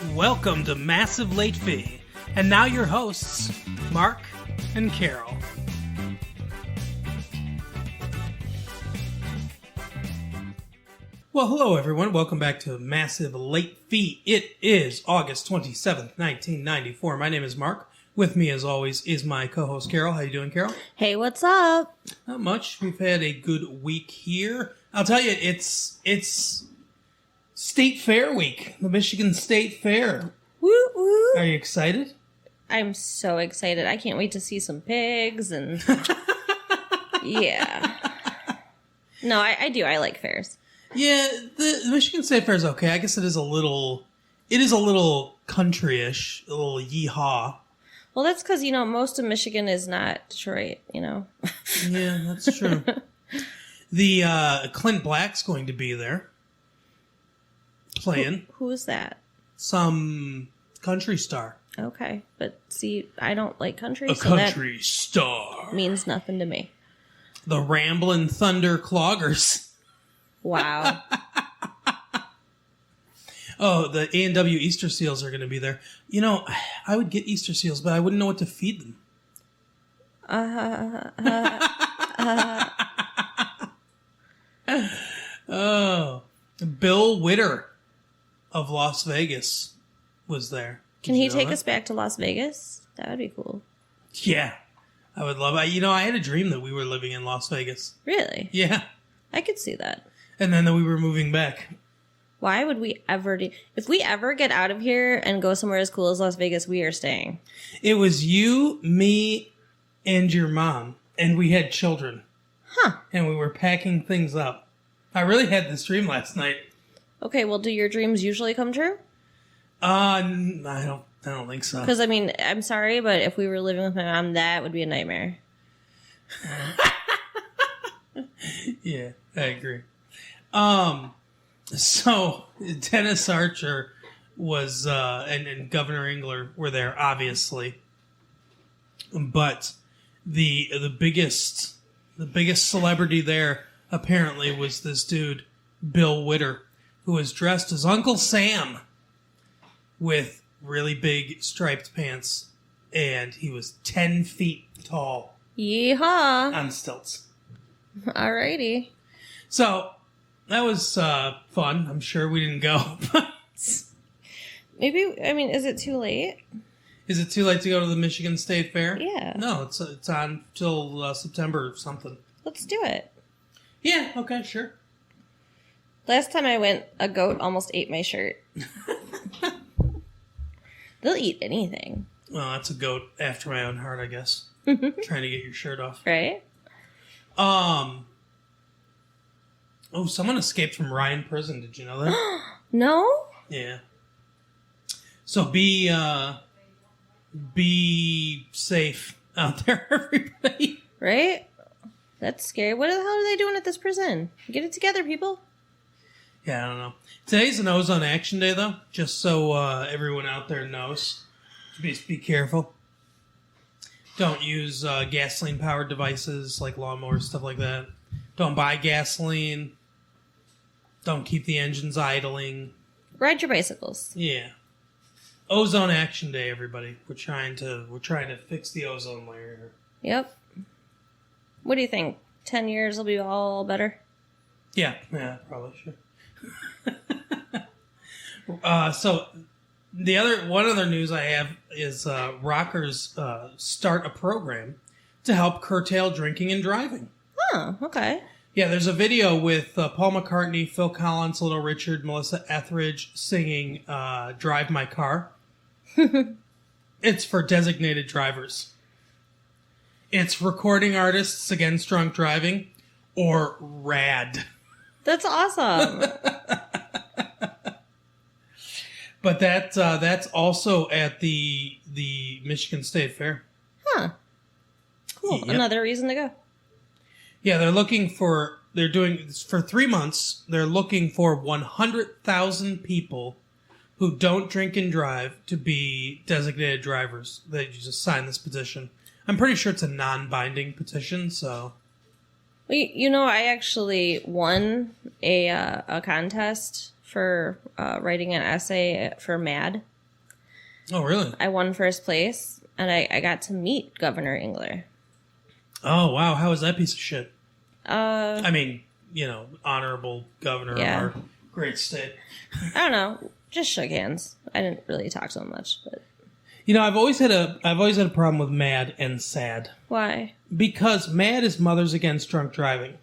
Welcome to Massive Late Fee. And now your hosts, Mark and Carol. Well, hello everyone. Welcome back to Massive Late Fee. It is August 27th, 1994. My name is Mark. With me, as always, is my co-host, Carol. How you doing, Carol? Hey, what's up? Not much. We've had a good week here. I'll tell you, it's State Fair week. The Michigan State Fair. Woo woo! Are you excited? I'm so excited. I can't wait to see some pigs and... yeah. No, I do. I like fairs. Yeah, the Michigan State Fair is okay. I guess it is a little country-ish, a little yeehaw. Well, that's because, most of Michigan is not Detroit, Yeah, that's true. The Clint Black's going to be there playing. Who is that? Some country star. Okay, but see, I don't like country, A so country star. that means nothing to me. The Ramblin' Thunder Cloggers. Wow. Oh, the A&W Easter Seals are going to be there. I would get Easter Seals, but I wouldn't know what to feed them. Oh, Bill Witter of Las Vegas was there. Can he take us back to Las Vegas? That would be cool. Yeah, I would love it. I had a dream that we were living in Las Vegas. Really? Yeah. I could see that. And then that we were moving back. Why would we ever do... If we ever get out of here and go somewhere as cool as Las Vegas, we are staying. It was you, me, and your mom, and we had children. Huh. And we were packing things up. I really had this dream last night. Okay, well, do your dreams usually come true? I don't think so. Because, I'm sorry, but if we were living with my mom, that would be a nightmare. Yeah, I agree. So Dennis Archer was, and Governor Engler were there, obviously. But the biggest celebrity there apparently was this dude, Bill Witter, who was dressed as Uncle Sam with really big striped pants, and he was 10 feet tall. Yeehaw! On stilts. Alrighty. So, that was fun. I'm sure we didn't go. Maybe, is it too late? Is it too late to go to the Michigan State Fair? Yeah. No, it's on till September or something. Let's do it. Yeah, okay, sure. Last time I went, a goat almost ate my shirt. They'll eat anything. Well, that's a goat after my own heart, I guess. Trying to get your shirt off. Right? Oh, someone escaped from Ryan prison. Did you know that? No? Yeah. So be safe out there, everybody. Right? That's scary. What the hell are they doing at this prison? Get it together, people. Yeah, I don't know. Today's an Ozone Action Day, though, just so everyone out there knows. Be careful. Don't use gasoline-powered devices like lawnmowers, stuff like that. Don't buy gasoline. Don't keep the engines idling. Ride your bicycles. Yeah. Ozone Action Day, everybody. We're trying to fix the ozone layer here. Yep. What do you think? 10 years will be all better? Yeah, probably sure. So one other news I have is rockers start a program to help curtail drinking and driving. Oh, okay. Yeah, there's a video with Paul McCartney, Phil Collins, Little Richard, Melissa Etheridge singing Drive My Car. It's for designated drivers. It's recording artists against drunk driving or RAD. That's awesome. But that's also at the Michigan State Fair. Huh. Cool. Yep. Another reason to go. Yeah, they're doing, for 3 months, they're looking for 100,000 people who don't drink and drive to be designated drivers. They just sign this petition. I'm pretty sure it's a non-binding petition, so... I actually won a contest for writing an essay for MAD. Oh, really? I won first place, and I got to meet Governor Engler. Oh, wow. How was that piece of shit? I mean, honorable governor of our great state. I don't know. Just shook hands. I didn't really talk so much, but I've always had a problem with MAD and SAD. why? Because MAD is Mothers Against Drunk Driving,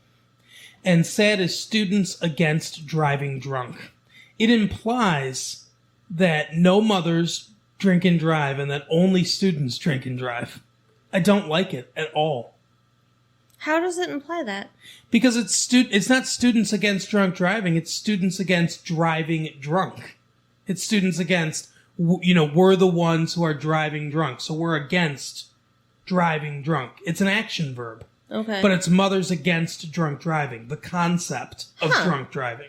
and SAD is Students Against Driving Drunk. It implies that no mothers drink and drive, and that only students drink and drive. I don't like it at all. How does it imply that? Because it's not students against drunk driving, it's students against driving drunk. It's students against, we're the ones who are driving drunk, so we're against driving drunk. It's an action verb. Okay. But it's mothers against drunk driving, the concept of drunk driving.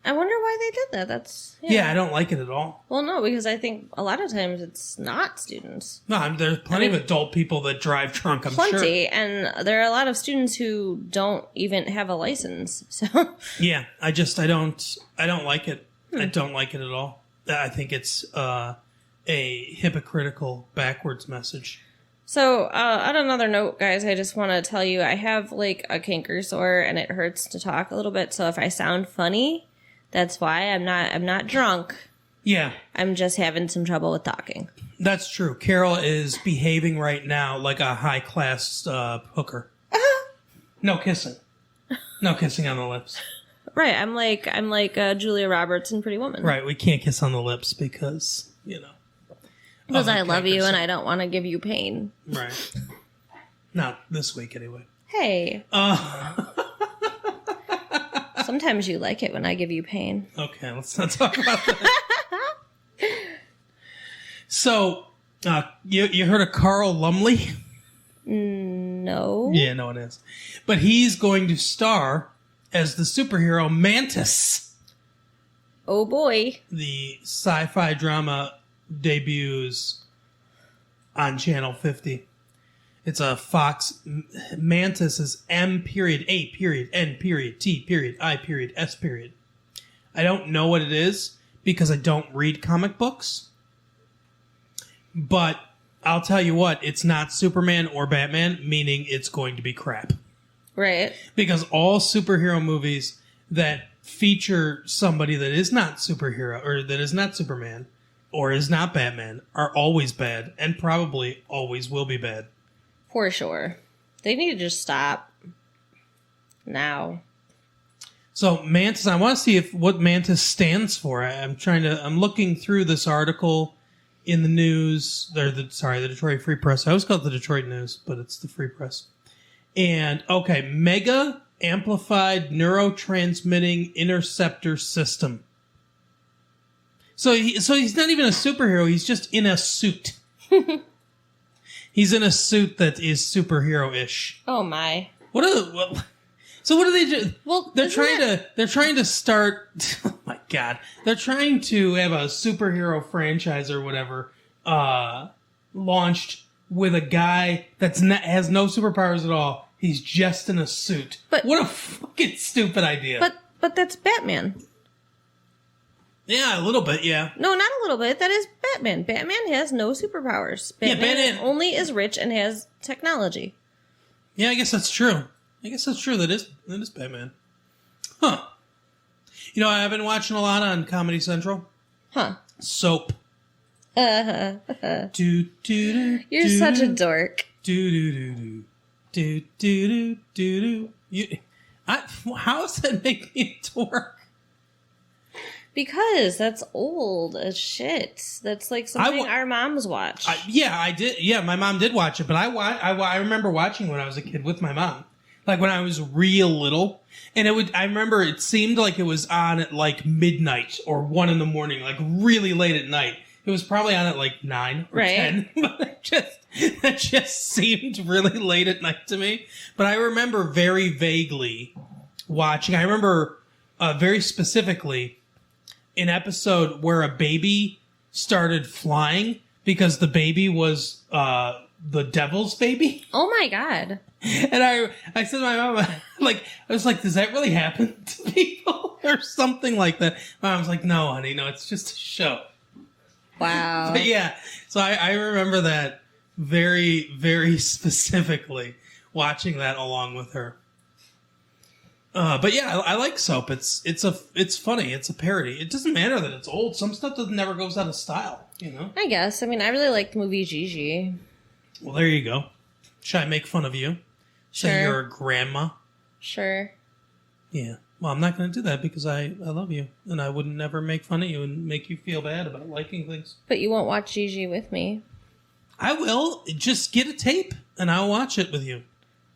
I wonder why they did that. That's Yeah, I don't like it at all. Well, no, because I think a lot of times it's not students. No, there's plenty of adult people that drive drunk, I'm sure. Plenty, and there are a lot of students who don't even have a license. So Yeah, I don't like it. I don't like it at all. I think it's a hypocritical, backwards message. So, on another note, guys, I just want to tell you I have like a canker sore and it hurts to talk a little bit. So if I sound funny, that's why. I'm not drunk. Yeah. I'm just having some trouble with talking. That's true. Carol is behaving right now like a high-class hooker. No kissing. No kissing on the lips. Right. I'm like Julia Roberts in Pretty Woman. Right. We can't kiss on the lips because, Because I love you and I don't want to give you pain. Right. Not this week, anyway. Hey. Sometimes you like it when I give you pain. Okay, let's not talk about that. So, you heard of Carl Lumley? No. Yeah, no one is. But he's going to star as the superhero Mantis. Oh boy. The sci-fi drama debuts on Channel 50. It's a Fox. Mantis is M.A.N.T.I.S. I don't know what it is because I don't read comic books. But I'll tell you what, it's not Superman or Batman, meaning it's going to be crap. Right. Because all superhero movies that feature somebody that is not superhero or that is not Superman or is not Batman are always bad and probably always will be bad. For sure. They need to just stop now. So Mantis, I want to see what Mantis stands for. I'm looking through this article in the news, the Detroit Free Press. I always call it the Detroit News, but it's the Free Press. And, okay, Mega Amplified Neurotransmitting Interceptor System. So he's not even a superhero, he's just in a suit. He's in a suit that is superhero-ish. Oh my. So what do they do? Well, they're trying to start. Oh my god! They're trying to have a superhero franchise or whatever launched with a guy has no superpowers at all. He's just in a suit. But what a fucking stupid idea! But that's Batman. Yeah, a little bit. Yeah. No, not a little bit. That is Batman. Batman has no superpowers. Batman only is rich and has technology. Yeah, I guess that's true. That is Batman. Huh. I've been watching a lot on Comedy Central. Huh. Soap. You're such a dork. How does that make me a dork? Because that's old as shit. That's like something our moms watch. I did. Yeah, my mom did watch it, but I remember watching when I was a kid with my mom. Like when I was real little. And I remember it seemed like it was on at like midnight or 1 a.m, like really late at night. It was probably on at like 9 or 10. But that just seemed really late at night to me. But I remember very vaguely watching. I remember very specifically an episode where a baby started flying because the baby was the devil's baby. Oh my god. And I said to my mom, I was like, does that really happen to people? or something like that. My mom's like, no, honey, no, it's just a show. Wow. But yeah, so I remember that very, very specifically, watching that along with her. But yeah, I like Soap. It's funny. It's a parody. It doesn't matter that it's old. Some stuff never goes out of style, you know? I guess. I mean, I really like the movie Gigi. Well, there you go. Should I make fun of you? Sure. Say you're a grandma? Sure. Yeah. Well, I'm not going to do that because I love you. And I would never make fun of you and make you feel bad about liking things. But you won't watch Gigi with me. I will. Just get a tape and I'll watch it with you.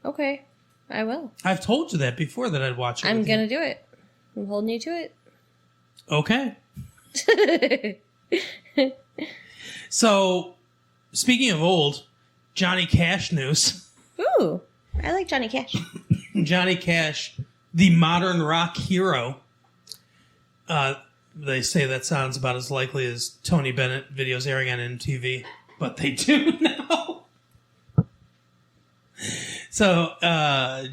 Okay. I will. I've told you that before that I'd watch it I'm with going to you. do it. I'm holding you to it. Okay. So, speaking of old, Johnny Cash news. Ooh. I like Johnny Cash. Johnny Cash, the modern rock hero. They say that sounds about as likely as Tony Bennett videos airing on MTV, but they do now. So,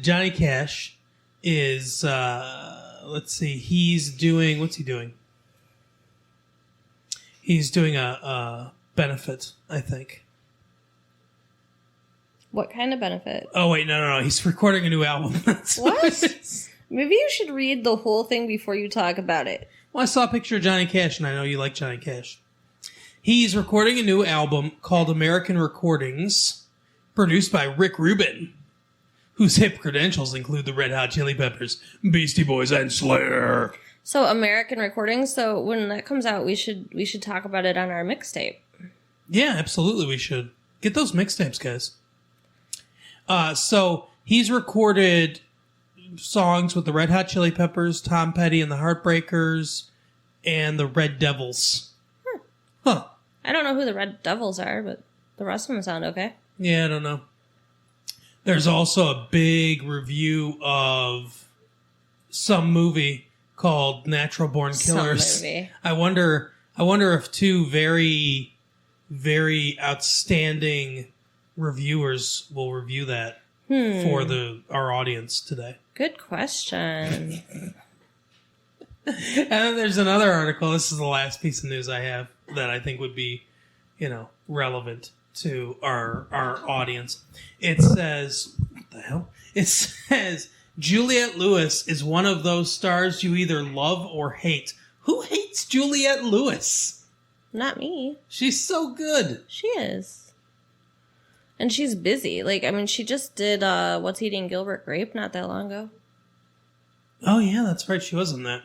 Johnny Cash is, let's see, what's he doing? He's doing a benefit, I think. What kind of benefit? Oh, wait, no. He's recording a new album. That's What? it is. Maybe you should read the whole thing before you talk about it. Well, I saw a picture of Johnny Cash, and I know you like Johnny Cash. He's recording a new album called American Recordings, produced by Rick Rubin, whose hip credentials include the Red Hot Chili Peppers, Beastie Boys, and Slayer. So American Recordings. So when that comes out, we should talk about it on our mixtape. Yeah, absolutely we should. Get those mixtapes, guys. So he's recorded songs with the Red Hot Chili Peppers, Tom Petty and the Heartbreakers, and the Red Devils. Huh. I don't know who the Red Devils are, but the rest of them sound okay. Yeah, I don't know. There's also a big review of some movie called Natural Born Killers. Some movie. I wonder if two very, very outstanding reviewers will review that for our audience today. Good question. And then there's another article. This is the last piece of news I have that I think would be, relevant to our audience. It says, what the hell? It says, Juliette Lewis is one of those stars you either love or hate. Who hates Juliette Lewis? Not me. She's so good. She is. And she's busy. She just did What's Eating Gilbert Grape not that long ago. Oh, yeah, that's right. She was in that.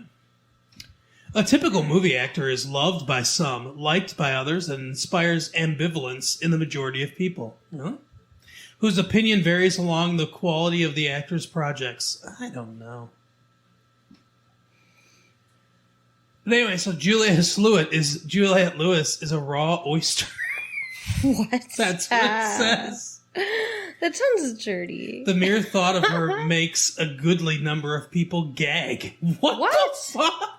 A typical movie actor is loved by some, liked by others, and inspires ambivalence in the majority of people. Huh? Whose opinion varies along the quality of the actor's projects. I don't know. But anyway, so Juliette Lewis is a raw oyster. What? That's what it says. That sounds dirty. The mere thought of her makes a goodly number of people gag. What the fuck?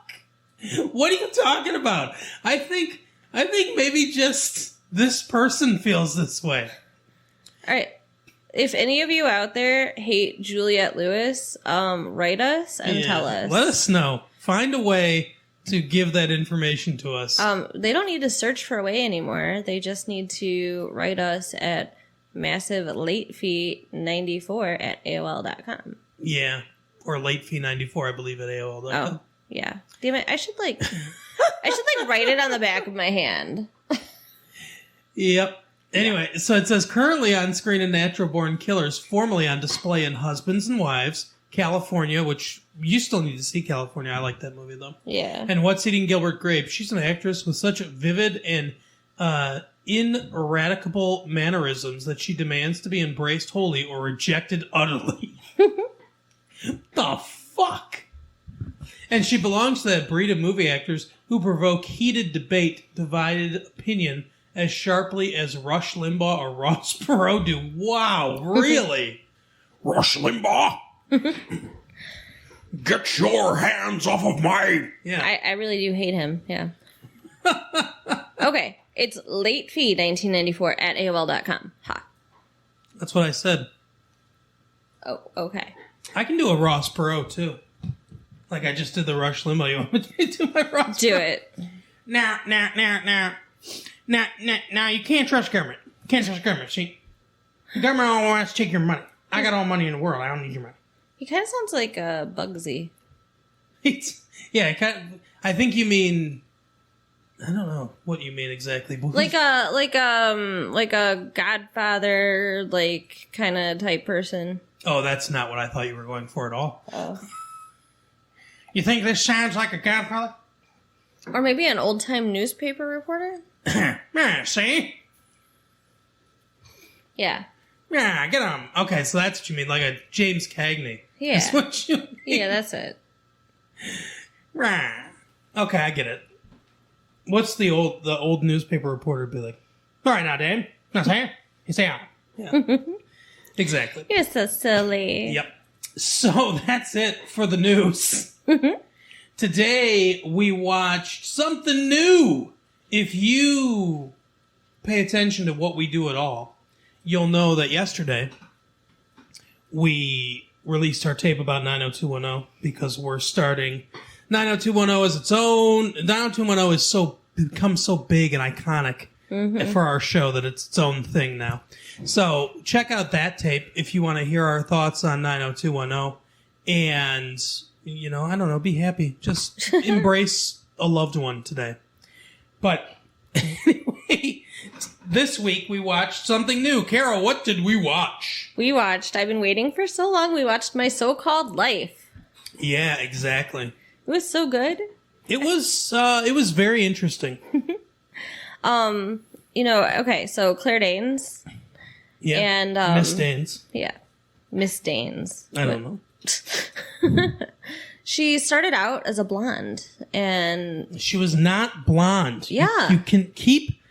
What are you talking about? I think maybe just this person feels this way. All right. If any of you out there hate Juliette Lewis, write us and tell us. Let us know. Find a way to give that information to us. They don't need to search for a way anymore. They just need to write us at massivelatefee94@aol.com. Yeah. Or latefee94, I believe, at AOL.com. Oh, yeah. Damn it. I should write it on the back of my hand. Yep. Anyway, so it says currently on screen in Natural Born Killers, formerly on display in Husbands and Wives, California, which you still need to see California. I like that movie, though. Yeah. And What's Eating Gilbert Grape. She's an actress with such vivid and ineradicable mannerisms that she demands to be embraced wholly or rejected utterly. The fuck? And she belongs to that breed of movie actors who provoke heated debate, divided opinion, as sharply as Rush Limbaugh or Ross Perot do. Wow, really? Rush Limbaugh? Get your hands off of my... Yeah. I really do hate him, yeah. Okay, it's latefee1994@aol.com. Ha. That's what I said. Oh, okay. I can do a Ross Perot, too. Like I just did the Rush Limbaugh. You want me to do my Ross? Do it. Now, you can't trust government. You can't trust government, see? The government all wants to take your money. I got all the money in the world. I don't need your money. He kind of sounds like Bugsy. I think you mean... I don't know what you mean exactly. But like a Godfather, like, kind of type person. Oh, that's not what I thought you were going for at all. Oh. You think this sounds like a Godfather? Or maybe an old-time newspaper reporter? See? Yeah. Yeah, get on. Okay, so that's what you mean, like a James Cagney. Yeah. That's what you mean. Yeah, that's it. Right. Okay, I get it. What's the old newspaper reporter be like? All right, now, Dan. Now, say you say out. Yeah. Exactly. You're so silly. Yep. So that's it for the news. Today we watched something new. If you pay attention to what we do at all, you'll know that yesterday we released our tape about 90210 because we're starting 90210 as its own. 90210 is become so big and iconic for our show that it's its own thing now. So check out that tape if you want to hear our thoughts on 90210. And, I don't know, be happy. Just embrace a loved one today. But anyway, this week we watched something new. Carol, what did we watch? I've been waiting for so long, we watched My So-Called Life. Yeah, exactly. It was so good. It was very interesting. Okay, so Claire Danes. Yeah. And Miss Danes. Yeah. Miss Danes. I don't know. She started out as a blonde, and she was not blonde. Yeah. You can keep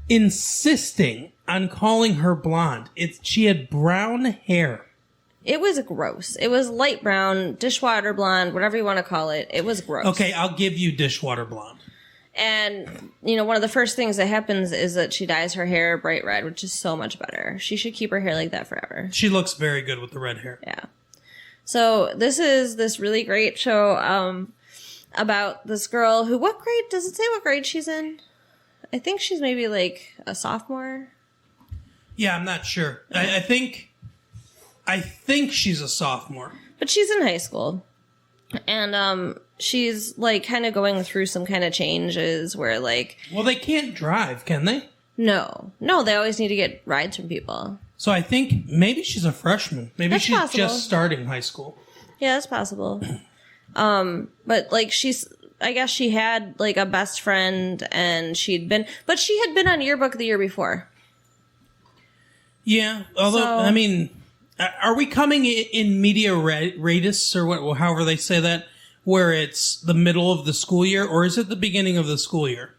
insisting on calling her blonde. She had brown hair. It was gross. It was light brown, dishwater blonde, whatever you want to call it. It was gross. Okay, I'll give you dishwater blonde. And, one of the first things that happens is that she dyes her hair bright red, which is so much better. She should keep her hair like that forever. She looks very good with the red hair. Yeah. So this is this really great show about this girl who, what grade, does it say what grade she's in? I think she's maybe like a sophomore. Yeah, I'm not sure. I think she's a sophomore. But she's in high school. And she's like kind of going through some kind of changes where like... Well, they can't drive, can they? No, they always need to get rides from people. So I think maybe she's a freshman. Maybe That's she's possible. Just starting high school. Yeah, that's possible. But like I guess she had like a best friend and she had been on yearbook the year before. Yeah, although, are we coming in media ridis or however they say that, where it's the middle of the school year, or is it the beginning of the school year?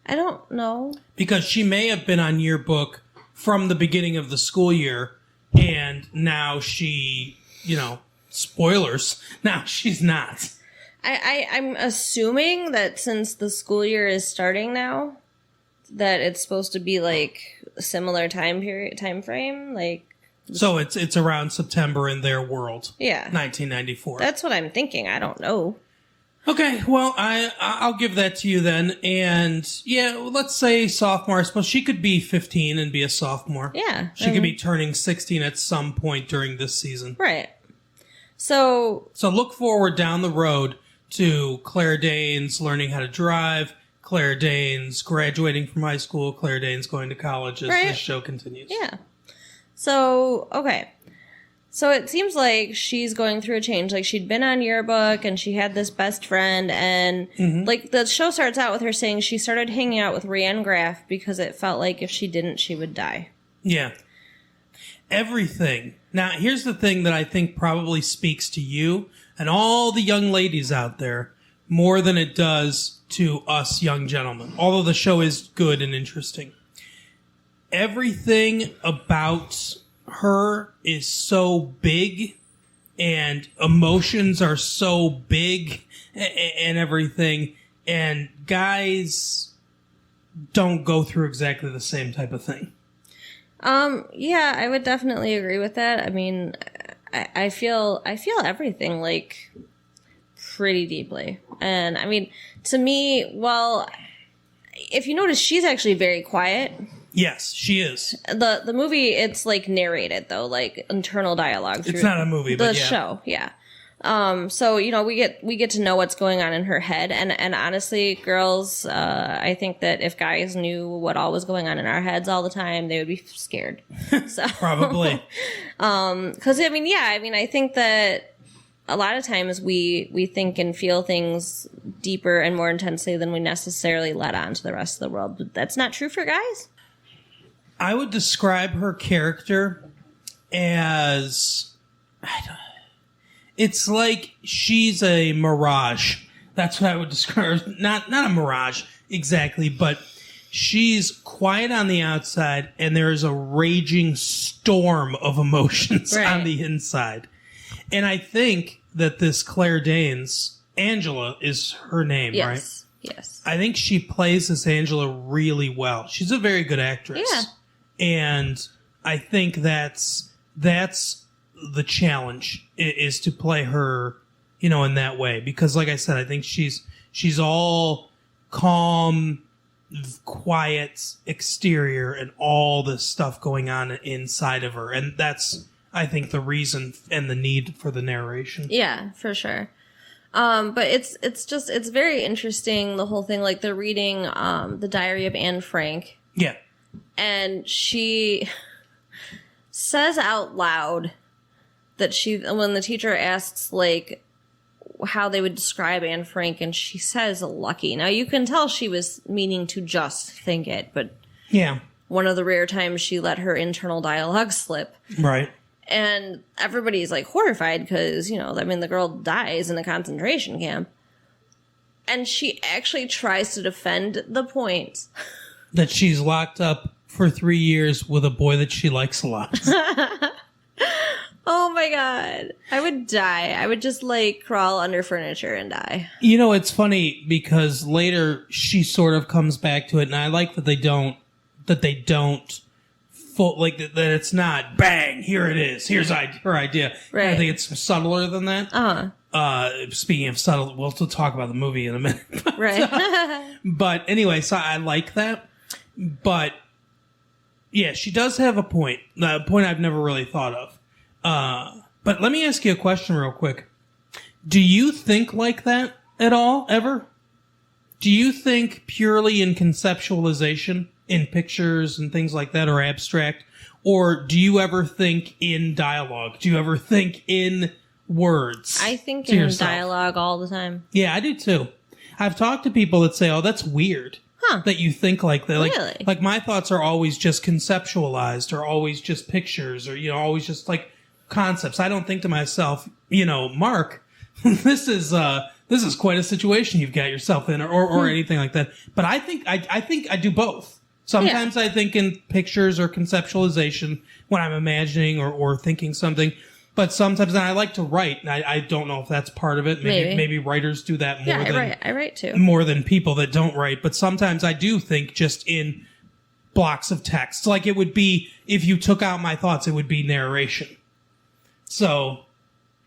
I don't know. Because she may have been on yearbook from the beginning of the school year, and now she, spoilers, now she's not. I'm assuming that since the school year is starting now, that it's supposed to be like a similar time frame, like... So it's around September in their world. Yeah. 1994. That's what I'm thinking. I don't know. Okay, well, I'll give that to you then. And, yeah, let's say sophomore. I suppose she could be 15 and be a sophomore. Yeah. She could be turning 16 at some point during this season. Right. So look forward down the road to Claire Danes learning how to drive, Claire Danes graduating from high school, Claire Danes going to college as this show continues. Yeah. So, okay. So it seems like she's going through a change. Like she'd been on yearbook and she had this best friend and like the show starts out with her saying she started hanging out with Rianne Graff because it felt like if she didn't, she would die. Yeah. Everything. Now, here's the thing that I think probably speaks to you and all the young ladies out there more than it does to us young gentlemen. Although the show is good and interesting. Everything about her is so big and emotions are so big and everything. And guys don't go through exactly the same type of thing. Yeah, I would definitely agree with that. I mean, I feel everything like pretty deeply. And I mean, to me, well, if you notice, she's actually very quiet. Yes, she is. The movie, it's like narrated though, like internal dialogue. It's not a movie, but the show, yeah. So we get to know what's going on in her head, and honestly, girls, I think that if guys knew what all was going on in our heads all the time, they would be scared. So probably. Because I think that a lot of times we think and feel things deeper and more intensely than we necessarily let on to the rest of the world. But that's not true for guys. I would describe her character as, it's like she's a mirage. That's what I would describe. Not a mirage exactly, but she's quiet on the outside and there's a raging storm of emotions on the inside. And I think that this Claire Danes, Angela is her name, right? Yes. I think she plays this Angela really well. She's a very good actress. Yeah. And I think that's the challenge, is to play her, in that way. Because like I said, I think she's all calm, quiet exterior and all this stuff going on inside of her. And that's, I think, the reason and the need for the narration. Yeah, for sure. But it's very interesting, the whole thing. Like, they're reading the Diary of Anne Frank. Yeah. And she says out loud that when the teacher asks, like, how they would describe Anne Frank, and she says lucky. Now, you can tell she was meaning to just think it, but yeah, one of the rare times she let her internal dialogue slip. Right. And everybody's, like, horrified because, the girl dies in a concentration camp. And she actually tries to defend the point that she's locked up for 3 years with a boy that she likes a lot. Oh my God. I would die. I would just crawl under furniture and die. It's funny because later she sort of comes back to it, and I like that they don't that it's not bang, here it is, here's her idea. Right. I think it's subtler than that. Speaking of subtle, we'll still talk about the movie in a minute. Right. But anyway, so I like that. But yeah, she does have a point. A point I've never really thought of. But let me ask you a question real quick. Do you think like that at all, ever? Do you think purely in conceptualization, in pictures and things like that, or abstract? Or do you ever think in dialogue? Do you ever think in words? I think in dialogue all the time. Yeah, I do too. I've talked to people that say, oh, that's weird. That you think like that. Really? Like my thoughts are always just conceptualized, or always just pictures, or, always just like concepts. I don't think to myself, Mark, this is quite a situation you've got yourself in, or anything like that. But I think I do both. Sometimes I think in pictures or conceptualization when I'm imagining or thinking something. But sometimes, and I like to write, and I don't know if that's part of it. Maybe writers do that more I write too. More than people that don't write. But sometimes I do think just in blocks of text. Like it would be, if you took out my thoughts, it would be narration. So.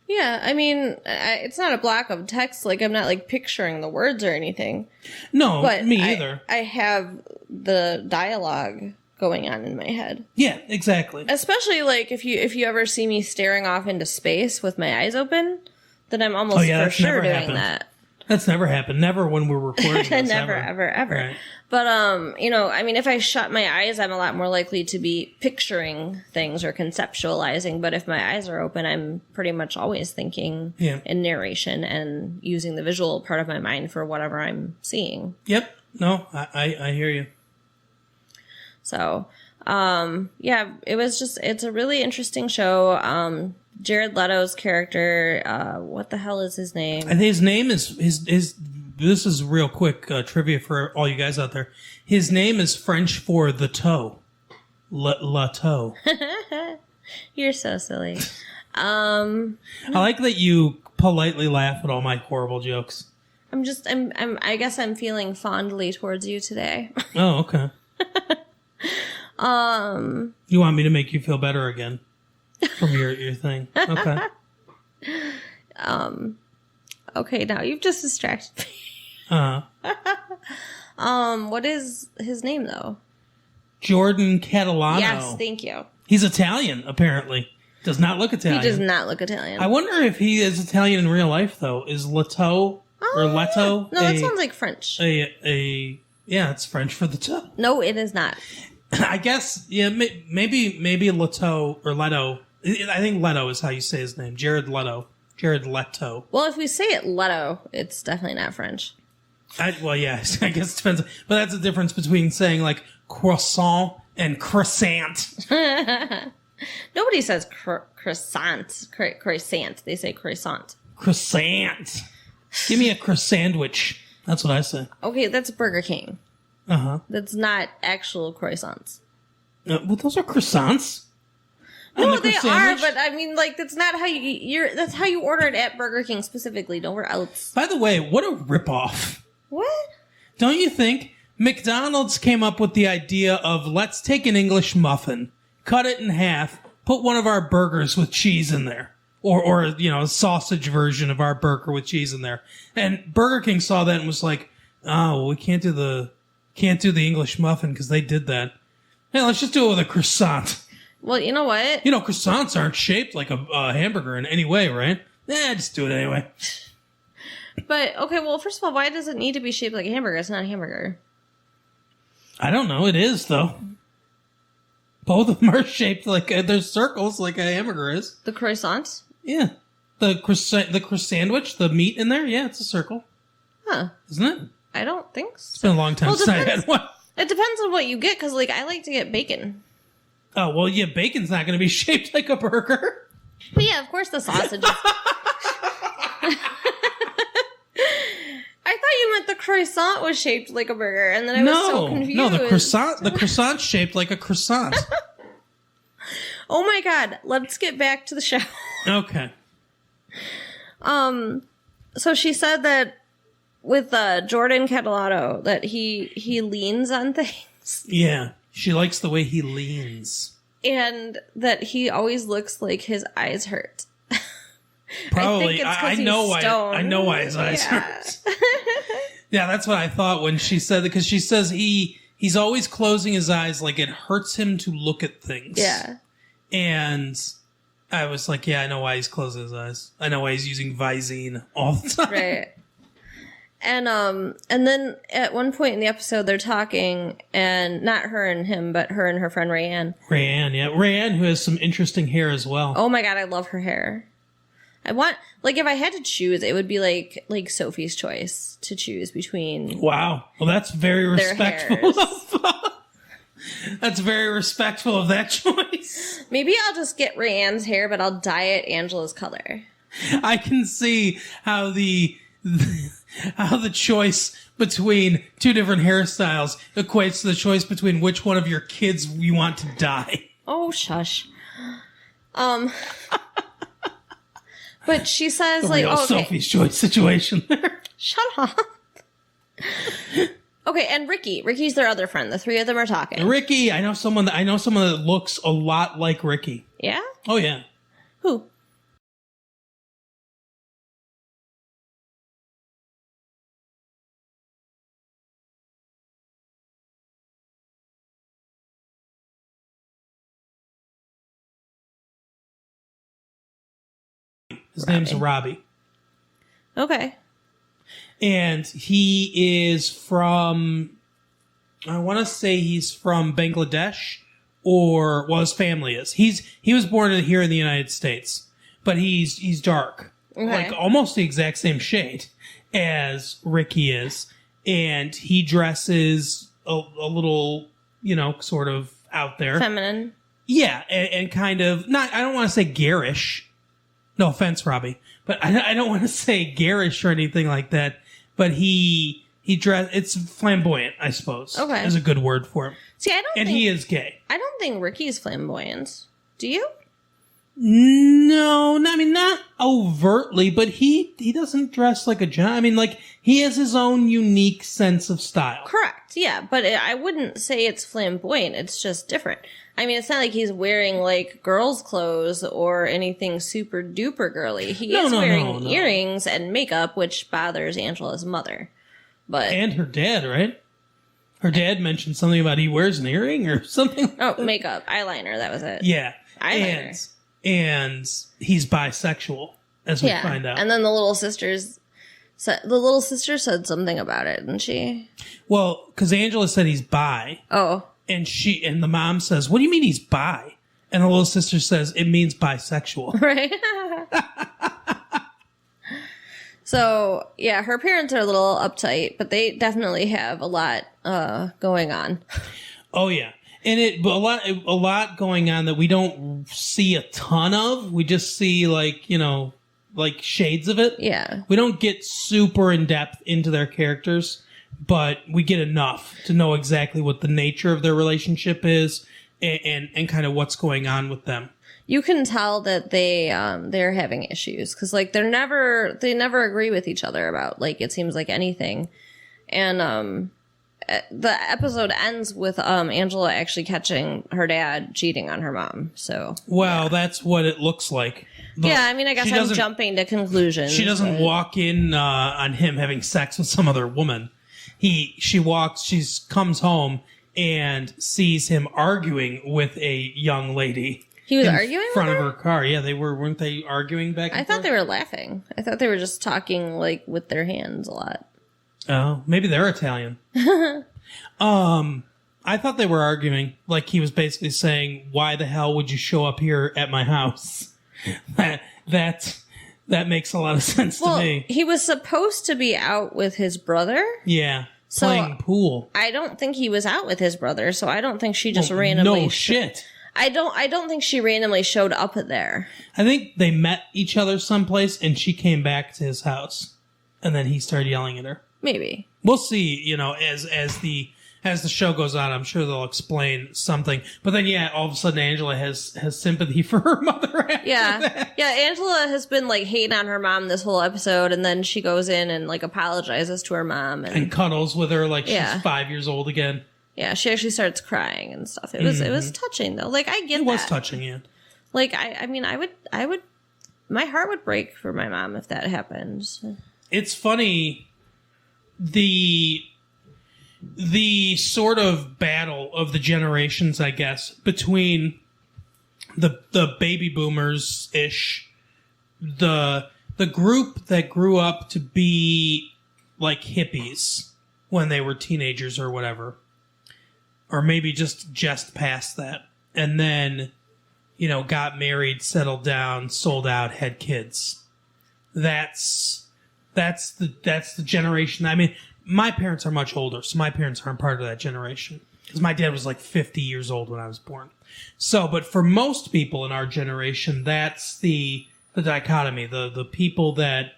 Yeah, I mean, it's not a block of text. Like, I'm not, picturing the words or anything. No, but me either. I have the dialogue going on in my head. Yeah, exactly. Especially, if you ever see me staring off into space with my eyes open, then I'm almost for sure doing that. That's never happened. Never when we're recording this. Never, ever. Right. But, if I shut my eyes, I'm a lot more likely to be picturing things or conceptualizing. But if my eyes are open, I'm pretty much always thinking in narration and using the visual part of my mind for whatever I'm seeing. Yep. No, I hear you. So, it's a really interesting show. Jared Leto's character, what the hell is his name? I think his name is this is real quick trivia for all you guys out there. His name is French for the toe. La toe. You're so silly. I like that you politely laugh at all my horrible jokes. I guess I'm feeling fondly towards you today. Oh, okay. You want me to make you feel better again from your thing? Okay. Okay, now you've just distracted me. What is his name though? Jordan Catalano. Yes, thank you. He's Italian, apparently. Does not look Italian. He does not look Italian. I wonder if he is Italian in real life, though. Is Leto or Leto? No, that sounds like French. Yeah, it's French for the toe. No, it is not. I guess, yeah, maybe Leto or Leto. I think Leto is how you say his name. Jared Leto. Well, if we say it Leto, it's definitely not French. Well, yeah, I guess it depends. But that's the difference between saying, like, croissant and croissant. Nobody says croissant. Croissant. They say croissant. Croissant. Give me a croissantwich. That's what I say. Okay, that's Burger King. Uh-huh. That's not actual croissants. Well, those are croissants. No, they are, but I mean, like, that's not how that's how you order it at Burger King specifically, nowhere else. By the way, what a ripoff. What? Don't you think? McDonald's came up with the idea of, let's take an English muffin, cut it in half, put one of our burgers with cheese in there. Or a sausage version of our burger with cheese in there. And Burger King saw that and was like, oh, well, we can't do the English muffin because they did that. Hey, let's just do it with a croissant. Well, you know what? Croissants aren't shaped like a hamburger in any way, right? Just do it anyway. But, okay, well, first of all, why does it need to be shaped like a hamburger? It's not a hamburger. I don't know. It is, though. Both of them are shaped like, there's circles like a hamburger is. The croissants? Yeah. The croissantwich, the meat in there, yeah, it's a circle. Huh. Isn't it? I don't think so. It's been a long time since I had one. It depends on what you get, because, like, I like to get bacon. Oh, well, yeah, bacon's not going to be shaped like a burger. But yeah, of course the sausage is... I thought you meant the croissant was shaped like a burger, and then I was so confused. No, the croissant's shaped like a croissant. Oh my god, let's get back to the show. Okay. So she said that with Jordan Catalano, that he leans on things. Yeah, she likes the way he leans. And that he always looks like his eyes hurt. Probably. I know why his eyes hurt. Yeah, that's what I thought when she said that, because she says he's always closing his eyes like it hurts him to look at things. Yeah. And I was like, yeah, I know why he's closing his eyes. I know why he's using Visine all the time. Right. And then at one point in the episode, they're talking, and not her and him, but her and her friend Rayanne. Rayanne, who has some interesting hair as well. Oh my god, I love her hair. I want, like, if I had to choose, it would be like Sophie's Choice to choose between. Wow. Well, that's very respectful. That's very respectful of that choice. Maybe I'll just get Rayanne's hair, but I'll dye it Angela's color. I can see how the choice between two different hairstyles equates to the choice between which one of your kids you want to dye. Oh, shush. But she says, like, real Sophie's Choice situation there. Shut up. Okay, and Ricky. Ricky's their other friend. The three of them are talking. Ricky, I know someone that looks a lot like Ricky. Yeah? Oh yeah. Who? His name's Robbie. Okay. And he is from, I want to say he's from Bangladesh, or, well, his family is. He was born here in the United States, but he's dark. Okay. Like almost the exact same shade as Ricky is. And he dresses a little, sort of out there. Feminine. Yeah, and kind of, not, I don't want to say garish. No offense, Robbie, but I don't want to say garish or anything like that. But he it's flamboyant, I suppose. Okay, is a good word for him. See, he is gay. I don't think Ricky's flamboyant. Do you? No, I mean, not overtly, but he doesn't dress like a John. I mean, like, he has his own unique sense of style. Correct, yeah, but I wouldn't say it's flamboyant. It's just different. I mean, it's not like he's wearing, like, girls' clothes or anything super duper girly. He is wearing earrings and makeup, which bothers Angela's mother. And her dad, right? Her dad mentioned something about he wears an earring or something. Oh, makeup, eyeliner, that was it. Yeah. Eyeliner. And he's bisexual, as we find out. And then the little sister said something about it, didn't she? Well, because Angela said he's bi. Oh. And the mom says, "What do you mean he's bi?" And the little sister says, "It means bisexual." Right. So, yeah, her parents are a little uptight, but they definitely have a lot going on. Oh, yeah. And a lot going on that we don't see a ton of. We just see, like, you know, like shades of it. Yeah. We don't get super in depth into their characters, but we get enough to know exactly what the nature of their relationship is and kind of what's going on with them. You can tell that they're having issues because, like, they never agree with each other about, like, it seems like anything. And the episode ends with Angela actually catching her dad cheating on her mom. So, well, that's what it looks like. Yeah, I mean, I guess I'm jumping to conclusions. She doesn't walk in on him having sex with some other woman. She comes home and sees him arguing with a young lady. He was arguing in front of her car. Yeah, weren't they arguing back and forth? I thought they were laughing. I thought they were just talking, like, with their hands a lot. Oh, maybe they're Italian. I thought they were arguing. Like, he was basically saying, "Why the hell would you show up here at my house?" That makes a lot of sense to me. He was supposed to be out with his brother. Yeah, playing pool. I don't think he was out with his brother, so I don't think she just randomly... No shit. I don't think she randomly showed up there. I think they met each other someplace, and she came back to his house, and then he started yelling at her. Maybe. We'll see, you know, as the show goes on, I'm sure they'll explain something. But then, yeah, all of a sudden Angela has sympathy for her mother after that. Yeah, Angela has been, like, hating on her mom this whole episode, and then she goes in and, like, apologizes to her mom. And cuddles with her like she's 5 years old again. Yeah, she actually starts crying and stuff. It was touching, though. Like, I get that. It was touching, yeah. Like, I mean, I would, my heart would break for my mom if that happened. It's funny, the sort of battle of the generations, I guess, between the baby boomers-ish, the group that grew up to be like hippies when they were teenagers or whatever, or maybe just past that, and then, you know, got married, settled down, sold out, had kids. That's the generation. I mean, my parents are much older, so my parents aren't part of that generation. Because my dad was like 50 years old when I was born. So, but for most people in our generation, that's the dichotomy. The people that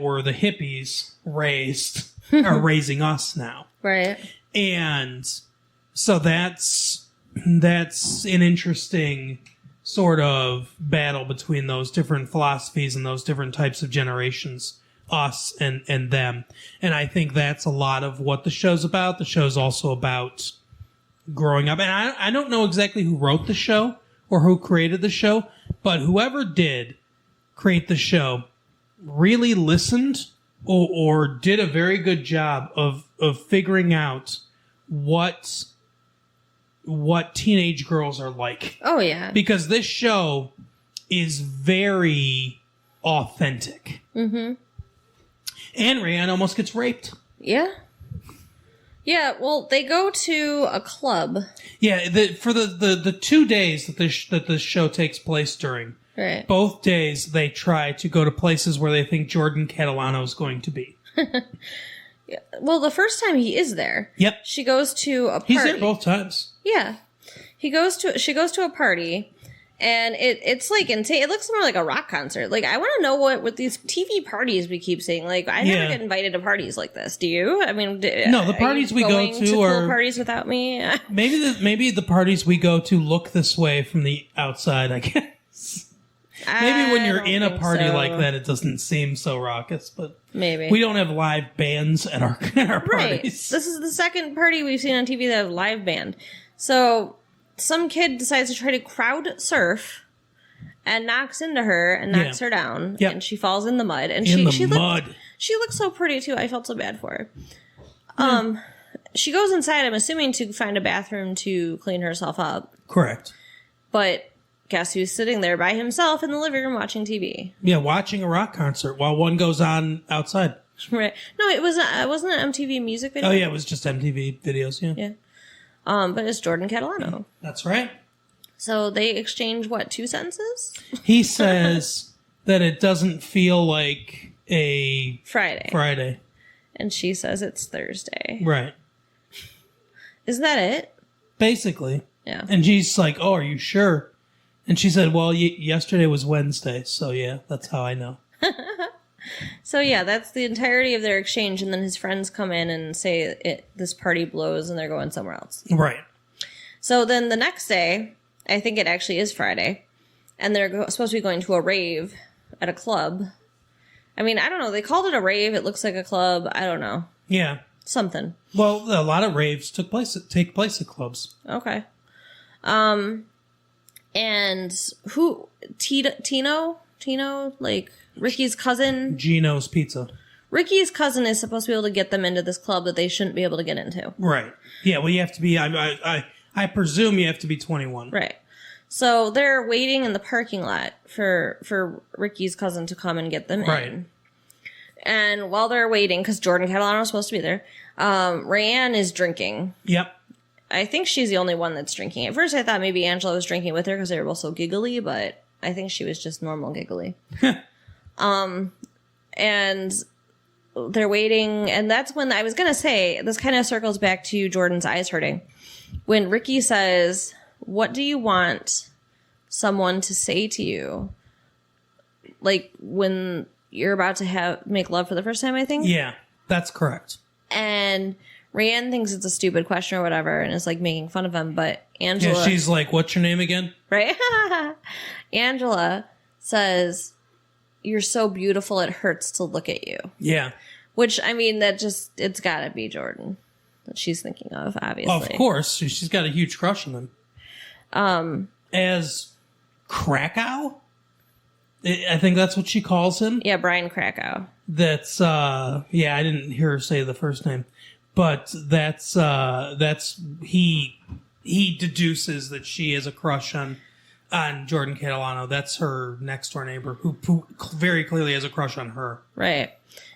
were the hippies raised are raising us now. Right. And so that's an interesting sort of battle between those different philosophies and those different types of generations. Us and them. And I think that's a lot of what the show's about. The show's also about growing up. And I don't know exactly who wrote the show or who created the show, but whoever did create the show really listened or did a very good job of figuring out what teenage girls are like. Oh, yeah. Because this show is very authentic. Mm-hmm. And Rayanne almost gets raped. Yeah. Yeah, well, they go to a club. Yeah, for the 2 days that this show takes place during, right. Both days they try to go to places where they think Jordan Catalano is going to be. Yeah. Well, the first time he is there. Yep. She goes to a party. He's there both times. Yeah. She goes to a party. And it's like insane. It looks more like a rock concert. Like, I want to know what these TV parties we keep seeing. Like, I never get invited to parties like this. Do you? I mean, no. The parties we go to are cool parties without me. maybe the parties we go to look this way from the outside, I guess. Maybe when you're don't in a think party so. like that, it doesn't seem so raucous, but Maybe. we don't have live bands at our Right. parties. This is the second party we've seen on TV that have live band. So some kid decides to try to crowd surf and knocks into her and knocks her down. Yep. And she falls in the mud. And In she the mud. She looks so pretty too. I felt so bad for her. She goes inside, I'm assuming to find a bathroom to clean herself up. Correct. But guess who's sitting there by himself in the living room watching TV? Yeah, watching a rock concert while one goes on outside. Right. No, it wasn't an MTV music video. Oh, yeah, it was just MTV videos, yeah. Yeah. But it's Jordan Catalano. That's right. So they exchange, 2 sentences? He says that it doesn't feel like a Friday. And she says it's Thursday. Right. Isn't that it? Basically. Yeah. And she's like, oh, are you sure? And she said, well, yesterday was Wednesday, so yeah, that's how I know. So yeah, that's the entirety of their exchange, and then his friends come in and say this party blows and they're going somewhere else. Right. So then the next day, I think it actually is Friday, and they're supposed to be going to a rave at a club. I mean, I don't know. They called it a rave. It looks like a club. I don't know. Yeah. Something. Well, a lot of raves take place at clubs. Okay. And who? Tino, like Ricky's cousin. Gino's Pizza. Ricky's cousin is supposed to be able to get them into this club that they shouldn't be able to get into. Right. Yeah. Well, you have to be. I presume you have to be 21. Right. So they're waiting in the parking lot for Ricky's cousin to come and get them in. Right. And while they're waiting, because Jordan Catalano is supposed to be there, Rayanne is drinking. Yep. I think she's the only one that's drinking. At first, I thought maybe Angela was drinking with her because they were both so giggly, but I think she was just normal giggly. And they're waiting, and that's when I was going to say, this kind of circles back to Jordan's eyes hurting. When Ricky says, what do you want someone to say to you? Like when you're about to make love for the first time, I think? Yeah, that's correct. And Rayanne thinks it's a stupid question or whatever, and is like making fun of him, but Angela... Yeah, she's like, what's your name again? Right? Angela says, you're so beautiful, it hurts to look at you. Yeah. Which, I mean, it's gotta be Jordan that she's thinking of, obviously. Of course. She's got a huge crush on him. As Krakow? I think that's what she calls him. Yeah, Brian Krakow. That's, I didn't hear her say the first name. But that's he deduces that she has a crush on Jordan Catalano. That's her next door neighbor who very clearly has a crush on her. Right.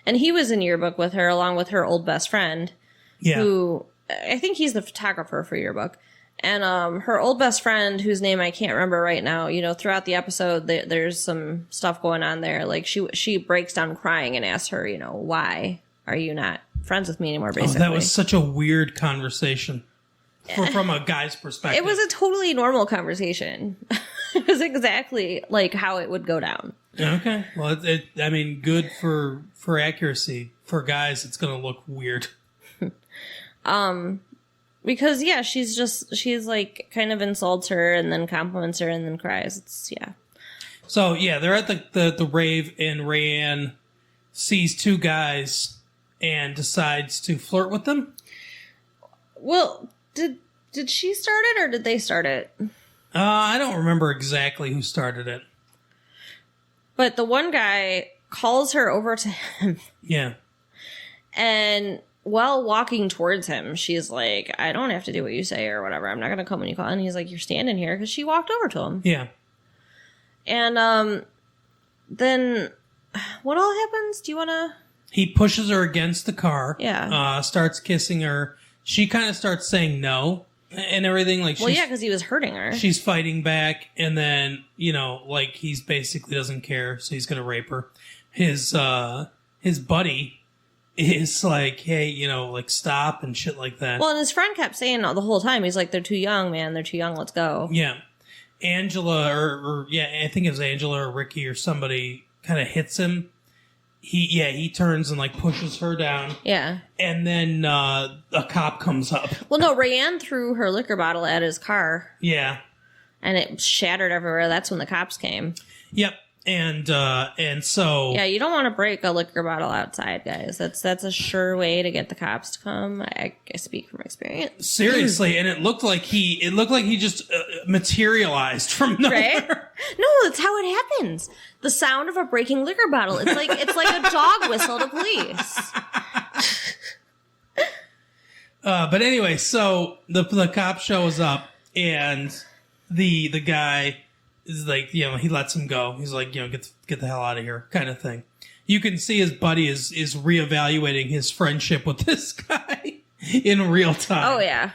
And he was in Yearbook with her along with her old best friend. Yeah. Who, I think he's the photographer for Yearbook. And her old best friend, whose name I can't remember right now, throughout the episode, there's some stuff going on there. Like, she breaks down crying and asks her, why are you not friends with me anymore, basically. That was such a weird conversation from a guy's perspective. It was a totally normal conversation. It was exactly like how it would go down. Okay. Well, good for accuracy. For guys, it's going to look weird. Because, yeah, she's like kind of insults her and then compliments her and then cries. So, yeah, they're at the rave, and Rayanne sees two guys and decides to flirt with them. Well, did she start it or did they start it? I don't remember exactly who started it. But the one guy calls her over to him. Yeah. And while walking towards him, she's like, I don't have to do what you say or whatever. I'm not going to come when you call. And he's like, you're standing here, because she walked over to him. Yeah. And then what all happens? Do you want to... He pushes her against the car. Yeah. Starts kissing her. She kind of starts saying no and everything. Like, because he was hurting her. She's fighting back, and then, he's basically doesn't care, so he's going to rape her. His buddy is like, hey, stop and shit like that. Well, and his friend kept saying the whole time, he's like, they're too young, man. They're too young. Let's go. Yeah. Angela, I think it was Angela or Ricky or somebody kind of hits him. He turns and pushes her down. Yeah. And then a cop comes up. Well, no, Rayanne threw her liquor bottle at his car. Yeah. And it shattered everywhere. That's when the cops came. Yep. And so Yeah, you don't want to break a liquor bottle outside, guys. That's a sure way to get the cops to come. I speak from experience. Seriously, and it looked like he just materialized from nowhere. Right? No, that's how it happens. The sound of a breaking liquor bottle. It's like a dog whistle to police. But anyway, so the cop shows up, and the guy is like, he lets him go. He's like, get the hell out of here, kind of thing. You can see his buddy is reevaluating his friendship with this guy in real time. Oh yeah.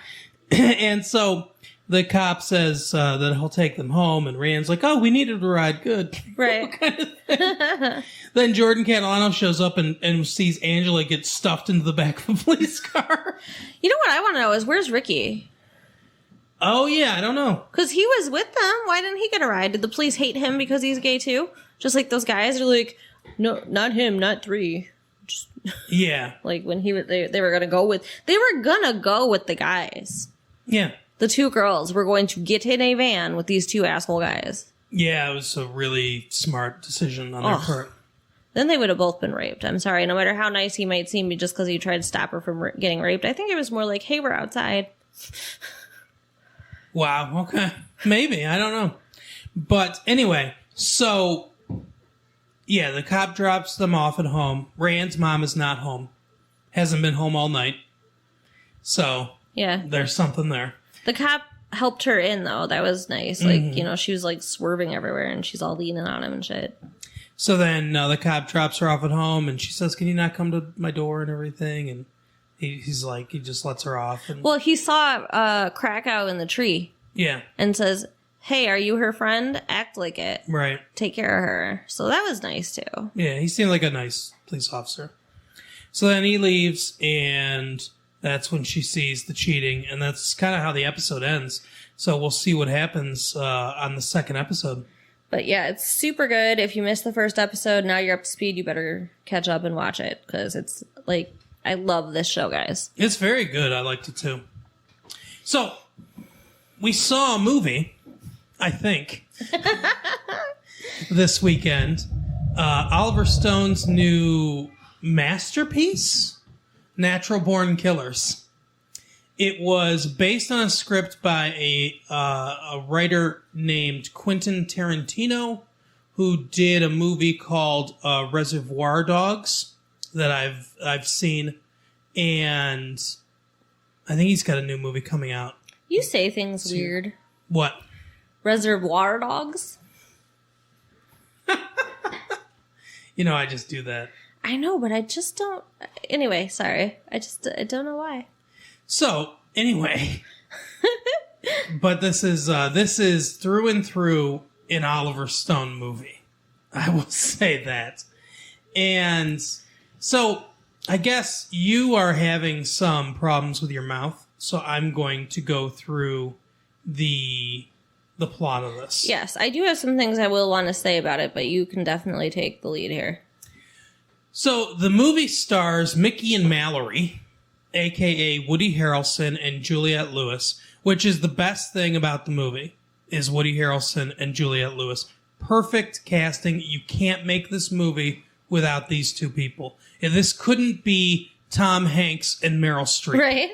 And so the cop says that he'll take them home, and Rand's like, "Oh, we needed a ride, good." Right. Kind of thing. Then Jordan Catalano shows up and sees Angela get stuffed into the back of a police car. You know what I want to know is, where's Ricky? Oh, yeah, I don't know. Because he was with them. Why didn't he get a ride? Did the police hate him because he's gay too? Just like those guys are like, no, not him, not 3. Just, yeah. Like when they were gonna go with the guys. Yeah. The 2 girls were going to get in a van with these 2 asshole guys. Yeah, it was a really smart decision on their part. Then they would have both been raped. I'm sorry. No matter how nice he might seem just because he tried to stop her from getting raped. I think it was more like, hey, we're outside. Wow, okay. Maybe, I don't know. But anyway, so, yeah, the cop drops them off at home. Rand's mom is not home. Hasn't been home all night. So, yeah, there's something there. The cop helped her in, though. That was nice. Like, she was, like, swerving everywhere, and she's all leaning on him and shit. So then the cop drops her off at home, and she says, "Can you not come to my door and everything?" And he's like, he just lets her off. And, well, he saw Krakow in the tree. Yeah. And says, "Hey, are you her friend? Act like it. Right. Take care of her." So that was nice, too. Yeah, he seemed like a nice police officer. So then he leaves, and that's when she sees the cheating, and that's kind of how the episode ends. So we'll see what happens on the second episode. But yeah, it's super good. If you missed the first episode, now you're up to speed. You better catch up and watch it, because it's like, I love this show, guys. It's very good. I liked it too. So we saw a movie, I think, this weekend. Oliver Stone's new masterpiece, Natural Born Killers. It was based on a script by a writer named Quentin Tarantino, who did a movie called Reservoir Dogs that I've seen, and I think he's got a new movie coming out. You say things weird. What? Reservoir Dogs? I just do that. I know, but I just don't. Anyway, sorry. I don't know why. So, anyway, but this is through and through an Oliver Stone movie. I will say that. And so, I guess you are having some problems with your mouth, so I'm going to go through the plot of this. Yes, I do have some things I will want to say about it, but you can definitely take the lead here. So, the movie stars Mickey and Mallory, a.k.a. Woody Harrelson and Juliette Lewis, which is the best thing about the movie, is Woody Harrelson and Juliette Lewis. Perfect casting. You can't make this movie without these 2 people. And this couldn't be Tom Hanks and Meryl Streep. Right?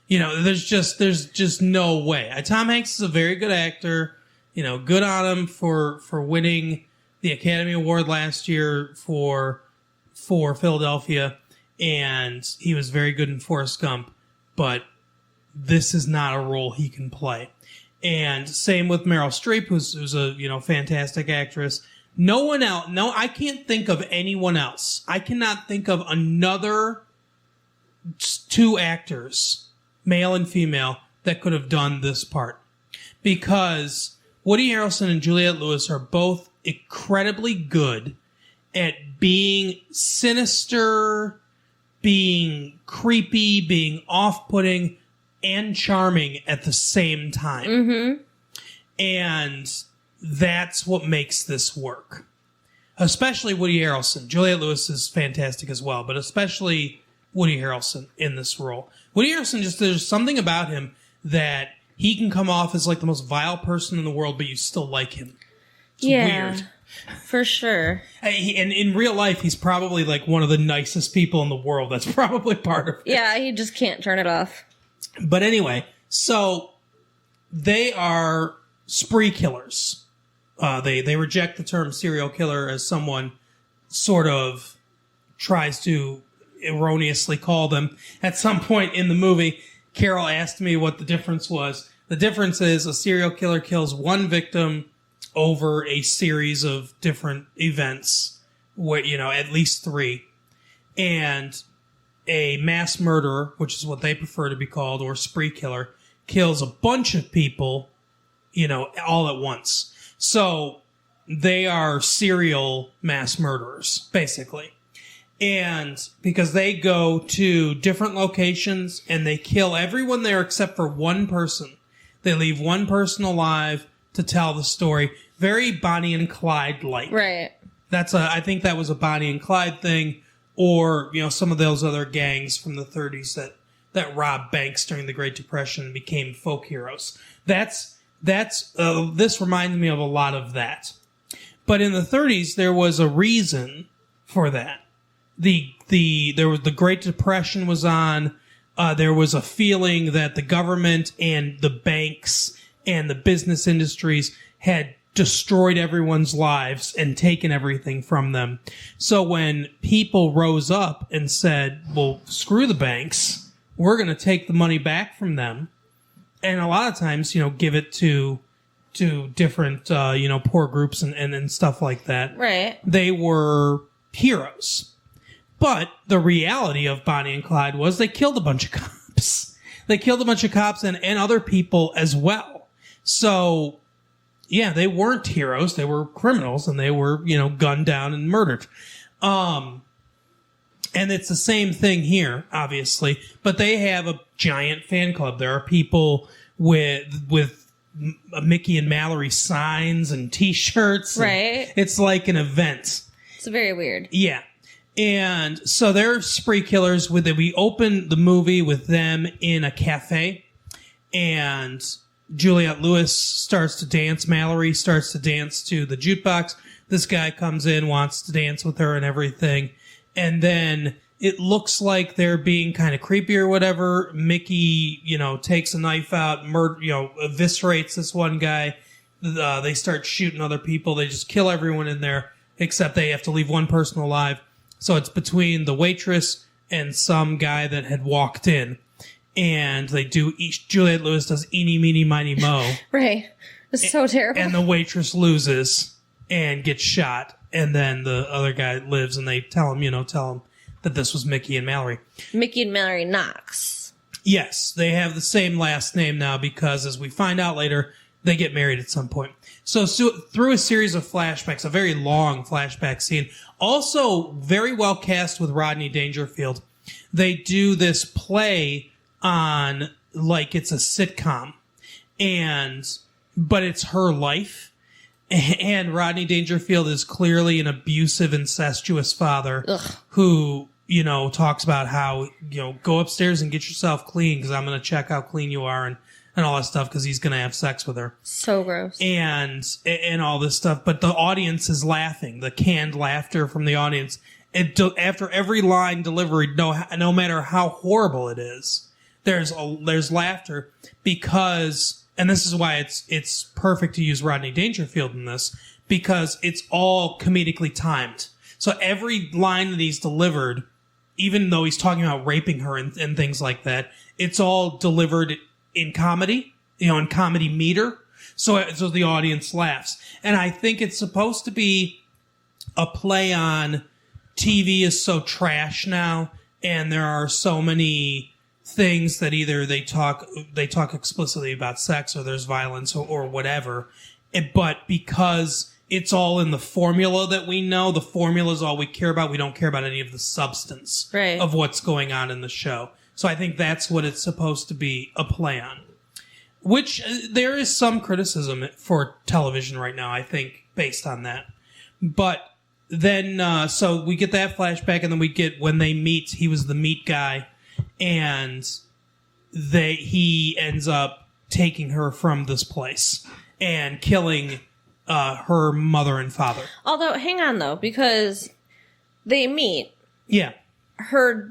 There's just no way. Tom Hanks is a very good actor. Good on him for winning the Academy Award last year for Philadelphia. And he was very good in Forrest Gump, but this is not a role he can play. And same with Meryl Streep, who's a fantastic actress. No one else. No, I can't think of anyone else. I cannot think of another 2 actors, male and female, that could have done this part, because Woody Harrelson and Juliette Lewis are both incredibly good at being sinister, being creepy, being off-putting, and charming at the same time. Mm-hmm. And that's what makes this work. Especially Woody Harrelson. Juliette Lewis is fantastic as well, but especially Woody Harrelson in this role. Woody Harrelson, there's something about him that he can come off as like the most vile person in the world, but you still like him. It's weird. For sure. And in real life, he's probably like one of the nicest people in the world. That's probably part of it. Yeah, he just can't turn it off. But anyway, so they are spree killers. They reject the term serial killer as someone sort of tries to erroneously call them. At some point in the movie, Carol asked me what the difference was. The difference is a serial killer kills one victim over a series of different events, where, at least 3. And a mass murderer, which is what they prefer to be called, or spree killer, kills a bunch of people, all at once. So they are serial mass murderers, basically. And because they go to different locations and they kill everyone there except for one person. They leave one person alive to tell the story. Very Bonnie and Clyde-like. Right. I think that was a Bonnie and Clyde thing, or, some of those other gangs from the 30s that robbed banks during the Great Depression and became folk heroes. This reminds me of a lot of that. But in the 30s, there was a reason for that. The Great Depression was on. There was a feeling that the government and the banks and the business industries had destroyed everyone's lives and taken everything from them. So when people rose up and said, well, screw the banks, we're going to take the money back from them. And a lot of times, give it to different, poor groups and stuff like that. Right. They were heroes. But the reality of Bonnie and Clyde was they killed a bunch of cops. They killed a bunch of cops and other people as well. So, yeah, they weren't heroes. They were criminals, and they were, gunned down and murdered. And it's the same thing here, obviously. But they have a giant fan club. There are people with Mickey and Mallory signs and T-shirts. Right. It's like an event. It's very weird. Yeah. And so they're spree killers. We open the movie with them in a cafe, and Juliette Lewis starts to dance. Mallory starts to dance to the jukebox. This guy comes in, wants to dance with her and everything. And then it looks like they're being kind of creepy or whatever. Mickey, takes a knife out, eviscerates this one guy. They start shooting other people. They just kill everyone in there, except they have to leave one person alive. So it's between the waitress and some guy that had walked in. And Juliette Lewis does eeny, meeny, miny, mo. Right. It's so terrible. And the waitress loses and gets shot. And then the other guy lives, and they tell him that this was Mickey and Mallory. Mickey and Mallory Knox. Yes, they have the same last name now because, as we find out later, they get married at some point. So through a series of flashbacks, a very long flashback scene, also very well cast with Rodney Dangerfield, they do this play on like it's a sitcom, but it's her life. And Rodney Dangerfield is clearly an abusive, incestuous father. Ugh. Who, talks about how, go upstairs and get yourself clean because I'm going to check how clean you are and all that stuff because he's going to have sex with her. So gross. And all this stuff. But the audience is laughing. The canned laughter from the audience. After every line delivered, no matter how horrible it is, there's laughter because, and this is why it's perfect to use Rodney Dangerfield in this, because it's all comedically timed. So every line that he's delivered, even though he's talking about raping her and things like that, it's all delivered in comedy, in comedy meter. So the audience laughs. And I think it's supposed to be a play on TV is so trash now, and there are so many things that either they talk explicitly about sex or there's violence or whatever. But because it's all in the formula that we know, the formula is all we care about. We don't care about any of the substance of what's going on in the show. So I think that's what it's supposed to be a play on. Which there is some criticism for television right now, I think, based on that. But then, so we get that flashback, and then we get when they meet, he was the meat guy, and he ends up taking her from this place and killing her mother and father. Although, hang on though, because they meet. Yeah.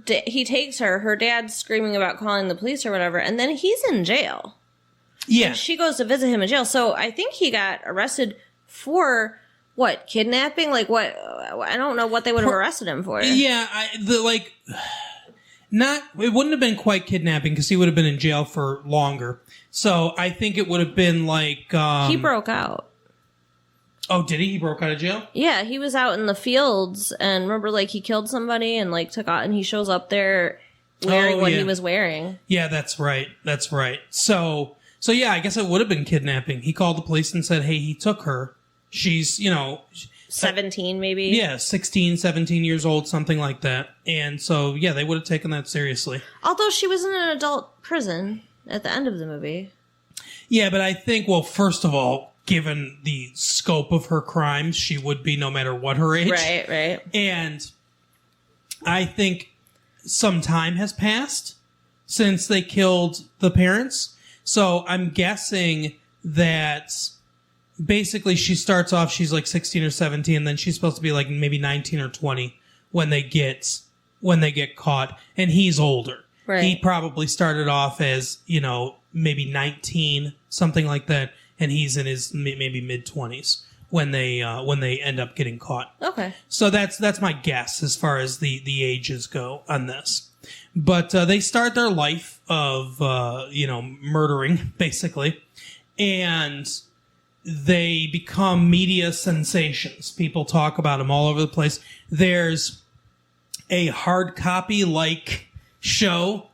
He takes her dad's screaming about calling the police or whatever, and then he's in jail. Yeah. And she goes to visit him in jail. So I think he got arrested for, what, kidnapping? Like, what? I don't know what they would have arrested him for. Yeah, it wouldn't have been quite kidnapping because he would have been in jail for longer. So I think it would have been like... he broke out. Oh, did he? He broke out of jail? Yeah, he was out in the fields, and remember, like, he killed somebody and, like, took out, and he shows up there wearing what he was wearing. Yeah, that's right. That's right. So yeah, I guess it would have been kidnapping. He called the police and said, hey, he took her. She's, 17 maybe? Yeah, 16, 17 years old, something like that. And so, yeah, they would have taken that seriously. Although she was in an adult prison at the end of the movie. Yeah, but I think, well, first of all, given the scope of her crimes, she would be no matter what her age. Right. And I think some time has passed since they killed the parents. So I'm guessing that basically she starts off, she's like 16 or 17, and then she's supposed to be like maybe 19 or 20 when they get caught, and he's older. Right. He probably started off as, maybe 19, something like that, and he's in his maybe mid-20s when they end up getting caught. Okay. So that's my guess as far as the ages go on this. But they start their life of murdering, basically, and they become media sensations. People talk about them all over the place. There's a hard copy like show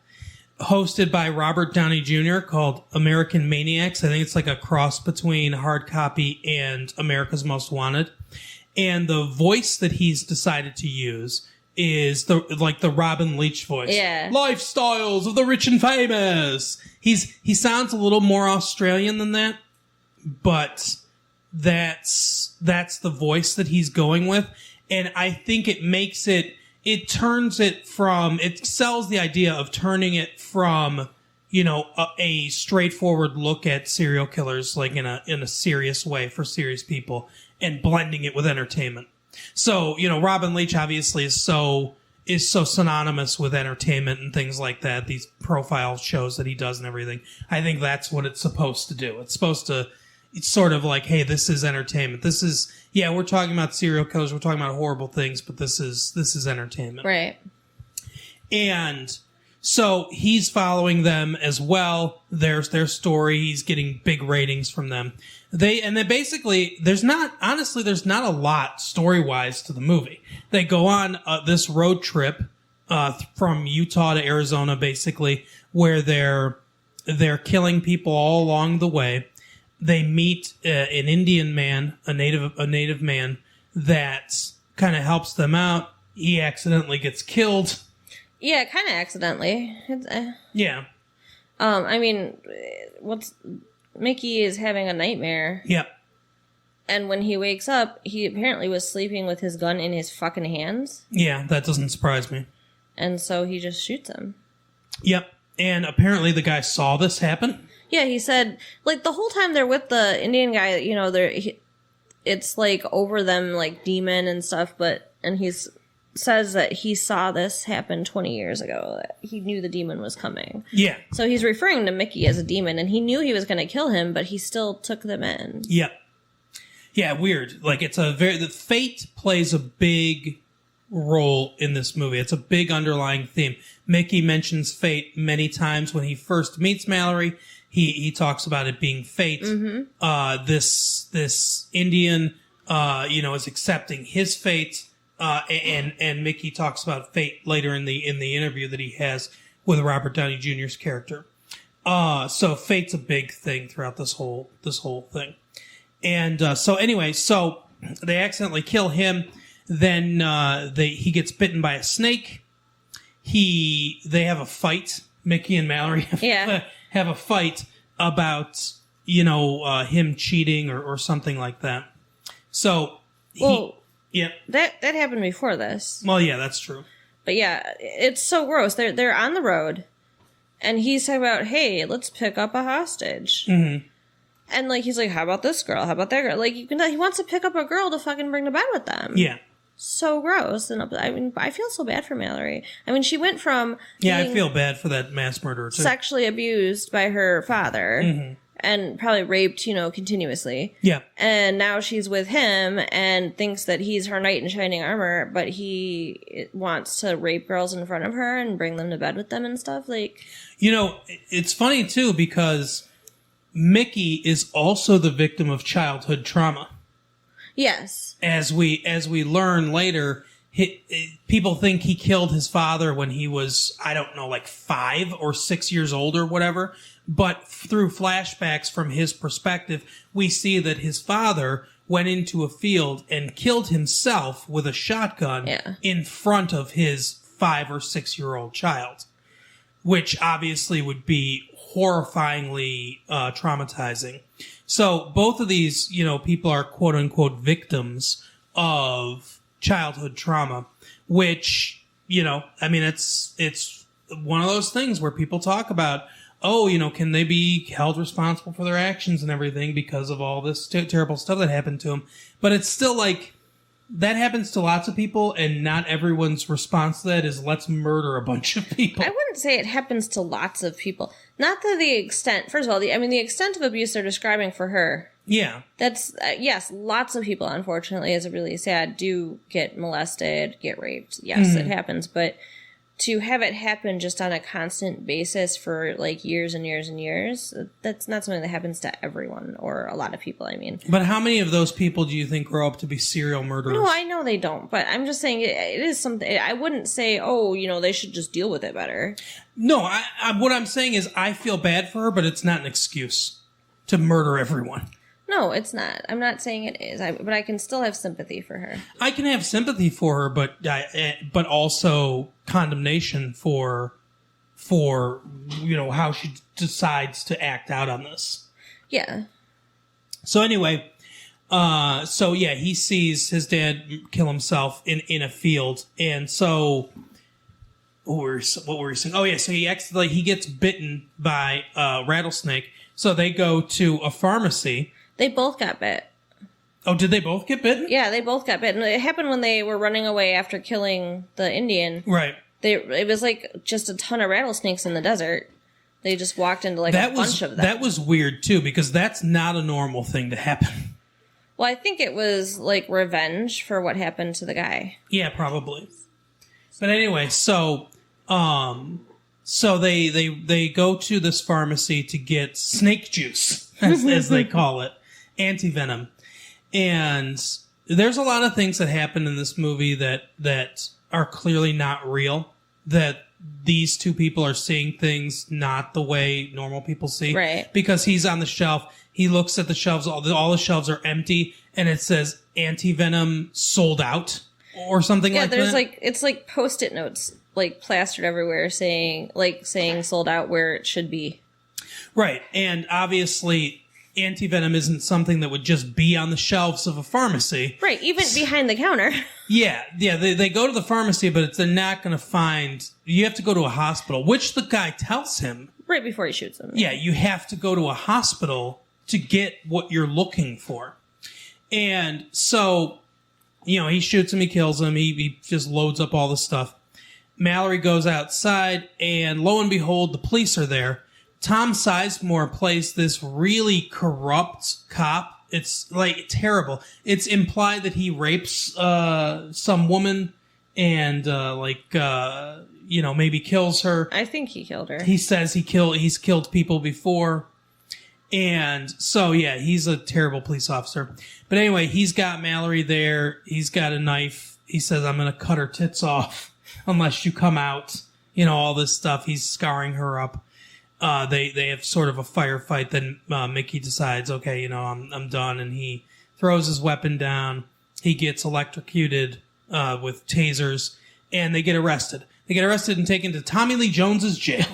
hosted by Robert Downey Jr. called American Maniacs. I think it's like a cross between Hard Copy and America's Most Wanted. And the voice that he's decided to use is the Robin Leach voice. Yeah. Lifestyles of the rich and famous. He sounds a little more Australian than that, but that's the voice that he's going with. And I think it makes it sells the idea of turning it from, a straightforward look at serial killers, like in a serious way for serious people, and blending it with entertainment. So, Robin Leach obviously is so synonymous with entertainment and things like that, these profile shows that he does and everything. I think that's what it's supposed to do. It's sort of like, hey, this is entertainment. This is, we're talking about serial killers, we're talking about horrible things, but this is entertainment. Right. And so he's following them as well. There's their story. He's getting big ratings from them. Basically, there's not a lot story-wise to the movie. They go on this road trip from Utah to Arizona, basically, where they're killing people all along the way. They meet an Indian man, a native man that kind of helps them out. He accidentally gets killed. Yeah, kind of accidentally. Yeah. Mickey is having a nightmare. Yep. And when he wakes up, he apparently was sleeping with his gun in his fucking hands. Yeah, that doesn't surprise me. And so he just shoots him. Yep. And apparently the guy saw this happen. Yeah, he said, like, the whole time they're with the Indian guy, it's, like, over them, like, demon and stuff, and he says that he saw this happen 20 years ago, that he knew the demon was coming. Yeah. So he's referring to Mickey as a demon, and he knew he was going to kill him, but he still took them in. Yep. Yeah, weird. Like, the fate plays a big role in this movie. It's a big underlying theme. Mickey mentions fate many times when he first meets Mallory. He talks about it being fate. Mm-hmm. This Indian, is accepting his fate. And Mickey talks about fate later in the interview that he has with Robert Downey Jr.'s character. So fate's a big thing throughout this whole thing. And so they accidentally kill him. Then he gets bitten by a snake. They have a fight. Mickey and Mallory have a fight about him cheating or something like that. So yeah, that happened before this. Well, yeah, that's true. But yeah, it's so gross. They're on the road, and he's talking about, hey, let's pick up a hostage. Mm-hmm. And, like, he's like, how about this girl? How about that girl? Like, you can tell he wants to pick up a girl to fucking bring to bed with them. Yeah. So gross. And I mean, I feel so bad for Mallory. I mean, she went from I feel bad for that mass murderer, too. Sexually abused by her father. Mm-hmm. And probably raped, continuously. Yeah. And now she's with him and thinks that he's her knight in shining armor, but he wants to rape girls in front of her and bring them to bed with them and stuff. Like, it's funny too because Mickey is also the victim of childhood trauma. yes. As we learn later, people think he killed his father when he was, I don't know, like 5 or 6 years old or whatever. But through flashbacks from his perspective, we see that his father went into a field and killed himself with a shotgun in front of his 5 or 6 year old child, which obviously would be horrifyingly traumatizing. So both of these, people are quote unquote victims of childhood trauma, which, I mean, it's one of those things where people talk about, can they be held responsible for their actions and everything because of all this terrible stuff that happened to them? But it's still like, that happens to lots of people, and not everyone's response to that is, let's murder a bunch of people. I wouldn't say it happens to lots of people. Not to the extent, first of all, the extent of abuse they're describing for her. Yeah. That's, yes, lots of people, unfortunately, is really sad, do get molested, get raped. Yes, it happens, but to have it happen just on a constant basis for like years and years and years, that's not something that happens to everyone or a lot of people, I mean. But how many of those people do you think grow up to be serial murderers? No, I know they don't, but I'm just saying it is something. I wouldn't say, they should just deal with it better. No, what I'm saying is I feel bad for her, but it's not an excuse to murder everyone. No, it's not. I'm not saying it is, but I can still have sympathy for her. I can have sympathy for her, but also condemnation for how she decides to act out on this. Yeah. So anyway, he sees his dad kill himself in a field, and so what were we saying? Oh yeah, so he gets bitten by a rattlesnake. So they go to a pharmacy. They both got bit. Oh, did they both get bitten? Yeah, they both got bitten. It happened when they were running away after killing the Indian. Right. It was like just a ton of rattlesnakes in the desert. They just walked into a bunch of them. That was weird too, because that's not a normal thing to happen. Well, I think it was like revenge for what happened to the guy. Yeah, probably. But anyway, so they go to this pharmacy to get snake juice, as they call it. Anti-venom. And there's a lot of things that happen in this movie that are clearly not real. That these two people are seeing things not the way normal people see. Right. Because he's on the shelf. He looks at the shelves. All the shelves are empty. And it says anti-venom sold out or something like that. Yeah, there's it's like Post-it notes like plastered everywhere saying sold out where it should be. Right. And obviously anti-venom isn't something that would just be on the shelves of a pharmacy. Right, even behind the counter. Yeah, they go to the pharmacy, but they're not going to find... You have to go to a hospital, which the guy tells him. Right before he shoots him. Yeah, you have to go to a hospital to get what you're looking for. And so, he shoots him, he kills him, he just loads up all the stuff. Mallory goes outside, and lo and behold, the police are there. Tom Sizemore plays this really corrupt cop. It's like terrible. It's implied that he rapes some woman and maybe kills her. I think he killed her. He says he's killed people before. And so he's a terrible police officer. But anyway, he's got Mallory there. He's got a knife. He says, I'm going to cut her tits off unless you come out. All this stuff. He's scarring her up. They have sort of a firefight. Then Mickey decides, okay, I'm done, and he throws his weapon down. He gets electrocuted with tasers, and they get arrested. They get arrested and taken to Tommy Lee Jones's jail.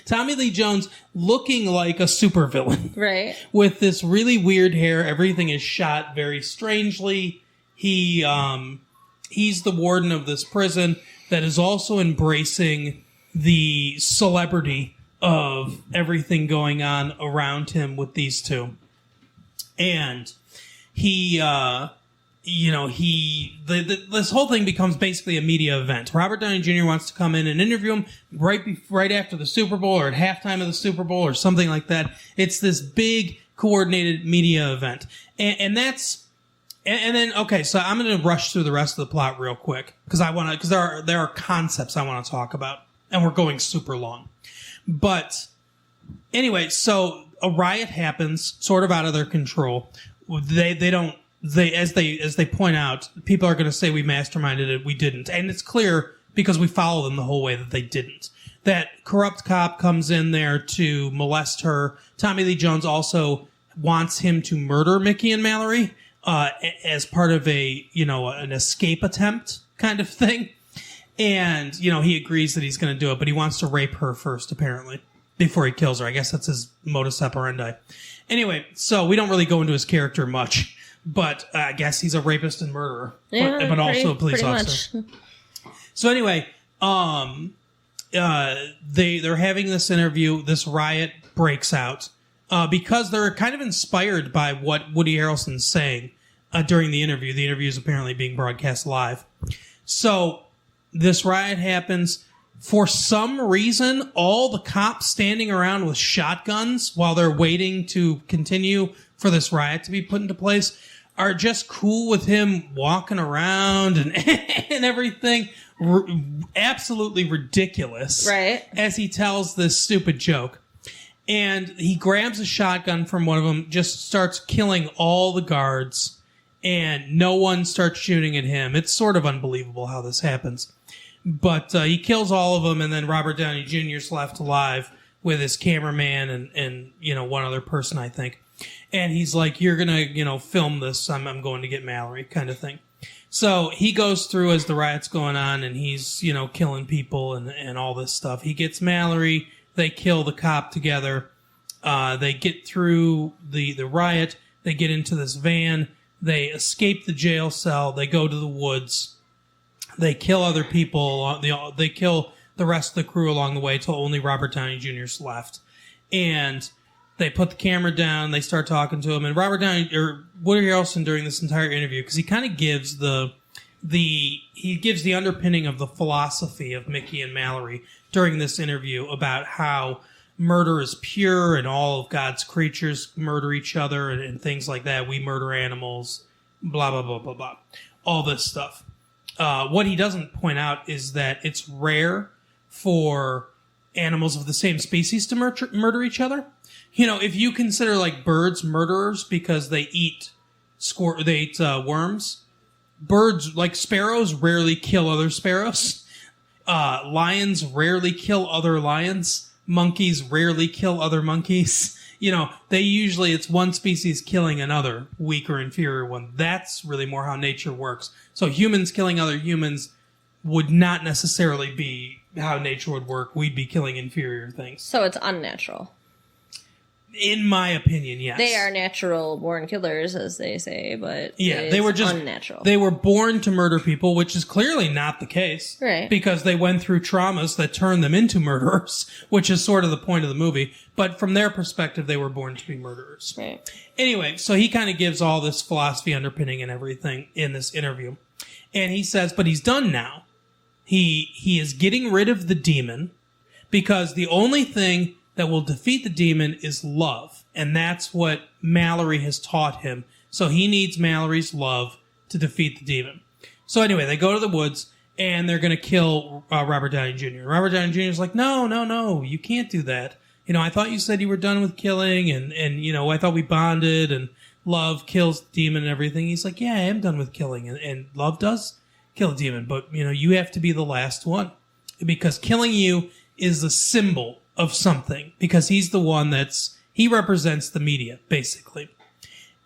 Tommy Lee Jones looking like a supervillain, right? With this really weird hair. Everything is shot very strangely. He's the warden of this prison that is also embracing the celebrity of everything going on around him with these two. And he, this whole thing becomes basically a media event. Robert Downey Jr. wants to come in and interview him right after the Super Bowl or at halftime of the Super Bowl or something like that. It's this big coordinated media event. And then, okay, so I'm going to rush through the rest of the plot real quick because there are concepts I want to talk about, and we're going super long. But anyway, so a riot happens, sort of out of their control. As they point out, people are going to say we masterminded it, we didn't, and it's clear because we follow them the whole way that they didn't. That corrupt cop comes in there to molest her. Tommy Lee Jones also wants him to murder Mickey and Mallory as part of an escape attempt kind of thing. And, he agrees that he's going to do it, but he wants to rape her first, apparently, before he kills her. I guess that's his modus operandi. Anyway, so we don't really go into his character much, but I guess he's a rapist and murderer, but also a police officer. So anyway, they're having this interview. This riot breaks out because they're kind of inspired by what Woody Harrelson's saying during the interview. The interview is apparently being broadcast live. So this riot happens. For some reason, all the cops standing around with shotguns while they're waiting to continue for this riot to be put into place are just cool with him walking around and and everything. Absolutely ridiculous. Right. As he tells this stupid joke. And he grabs a shotgun from one of them, just starts killing all the guards, and no one starts shooting at him. It's sort of unbelievable how this happens. But he kills all of them, and then Robert Downey Jr. is left alive with his cameraman and one other person, I think. And he's like, you're going to, film this. I'm going to get Mallory kind of thing. So he goes through as the riot's going on, and he's, killing people and all this stuff. He gets Mallory. They kill the cop together. They get through the riot. They get into this van. They escape the jail cell. They go to the woods. They kill other people. They kill the rest of the crew along the way till only Robert Downey Jr. is left. And they put the camera down. They start talking to him. And Woody Harrelson during this entire interview, because he kind of gives the underpinning of the philosophy of Mickey and Mallory during this interview about how murder is pure and all of God's creatures murder each other and things like that. We murder animals, blah, blah, blah, blah, blah. All this stuff. What he doesn't point out is that it's rare for animals of the same species to murder each other. If you consider like birds murderers because they eat worms, birds like sparrows rarely kill other sparrows. Lions rarely kill other lions. Monkeys rarely kill other monkeys. It's one species killing another, weak or inferior one. That's really more how nature works. So humans killing other humans would not necessarily be how nature would work. We'd be killing inferior things. So it's unnatural. In my opinion, yes. They are natural born killers, as they say, but they were just unnatural. They were born to murder people, which is clearly not the case. Right. Because they went through traumas that turned them into murderers, which is sort of the point of the movie. But from their perspective, they were born to be murderers. Right. Anyway, so he kind of gives all this philosophy underpinning and everything in this interview. And he says, but he's done now. He is getting rid of the demon because the only thing that will defeat the demon is love. And that's what Mallory has taught him. So he needs Mallory's love to defeat the demon. So anyway, they go to the woods and they're going to kill Robert Downey Jr. Robert Downey Jr. is like, no, you can't do that. I thought you said you were done with killing and I thought we bonded and love kills the demon and everything. He's like, yeah, I am done with killing and love does kill a demon. But, you have to be the last one because killing you is the symbol of something because he's the one he represents the media, basically.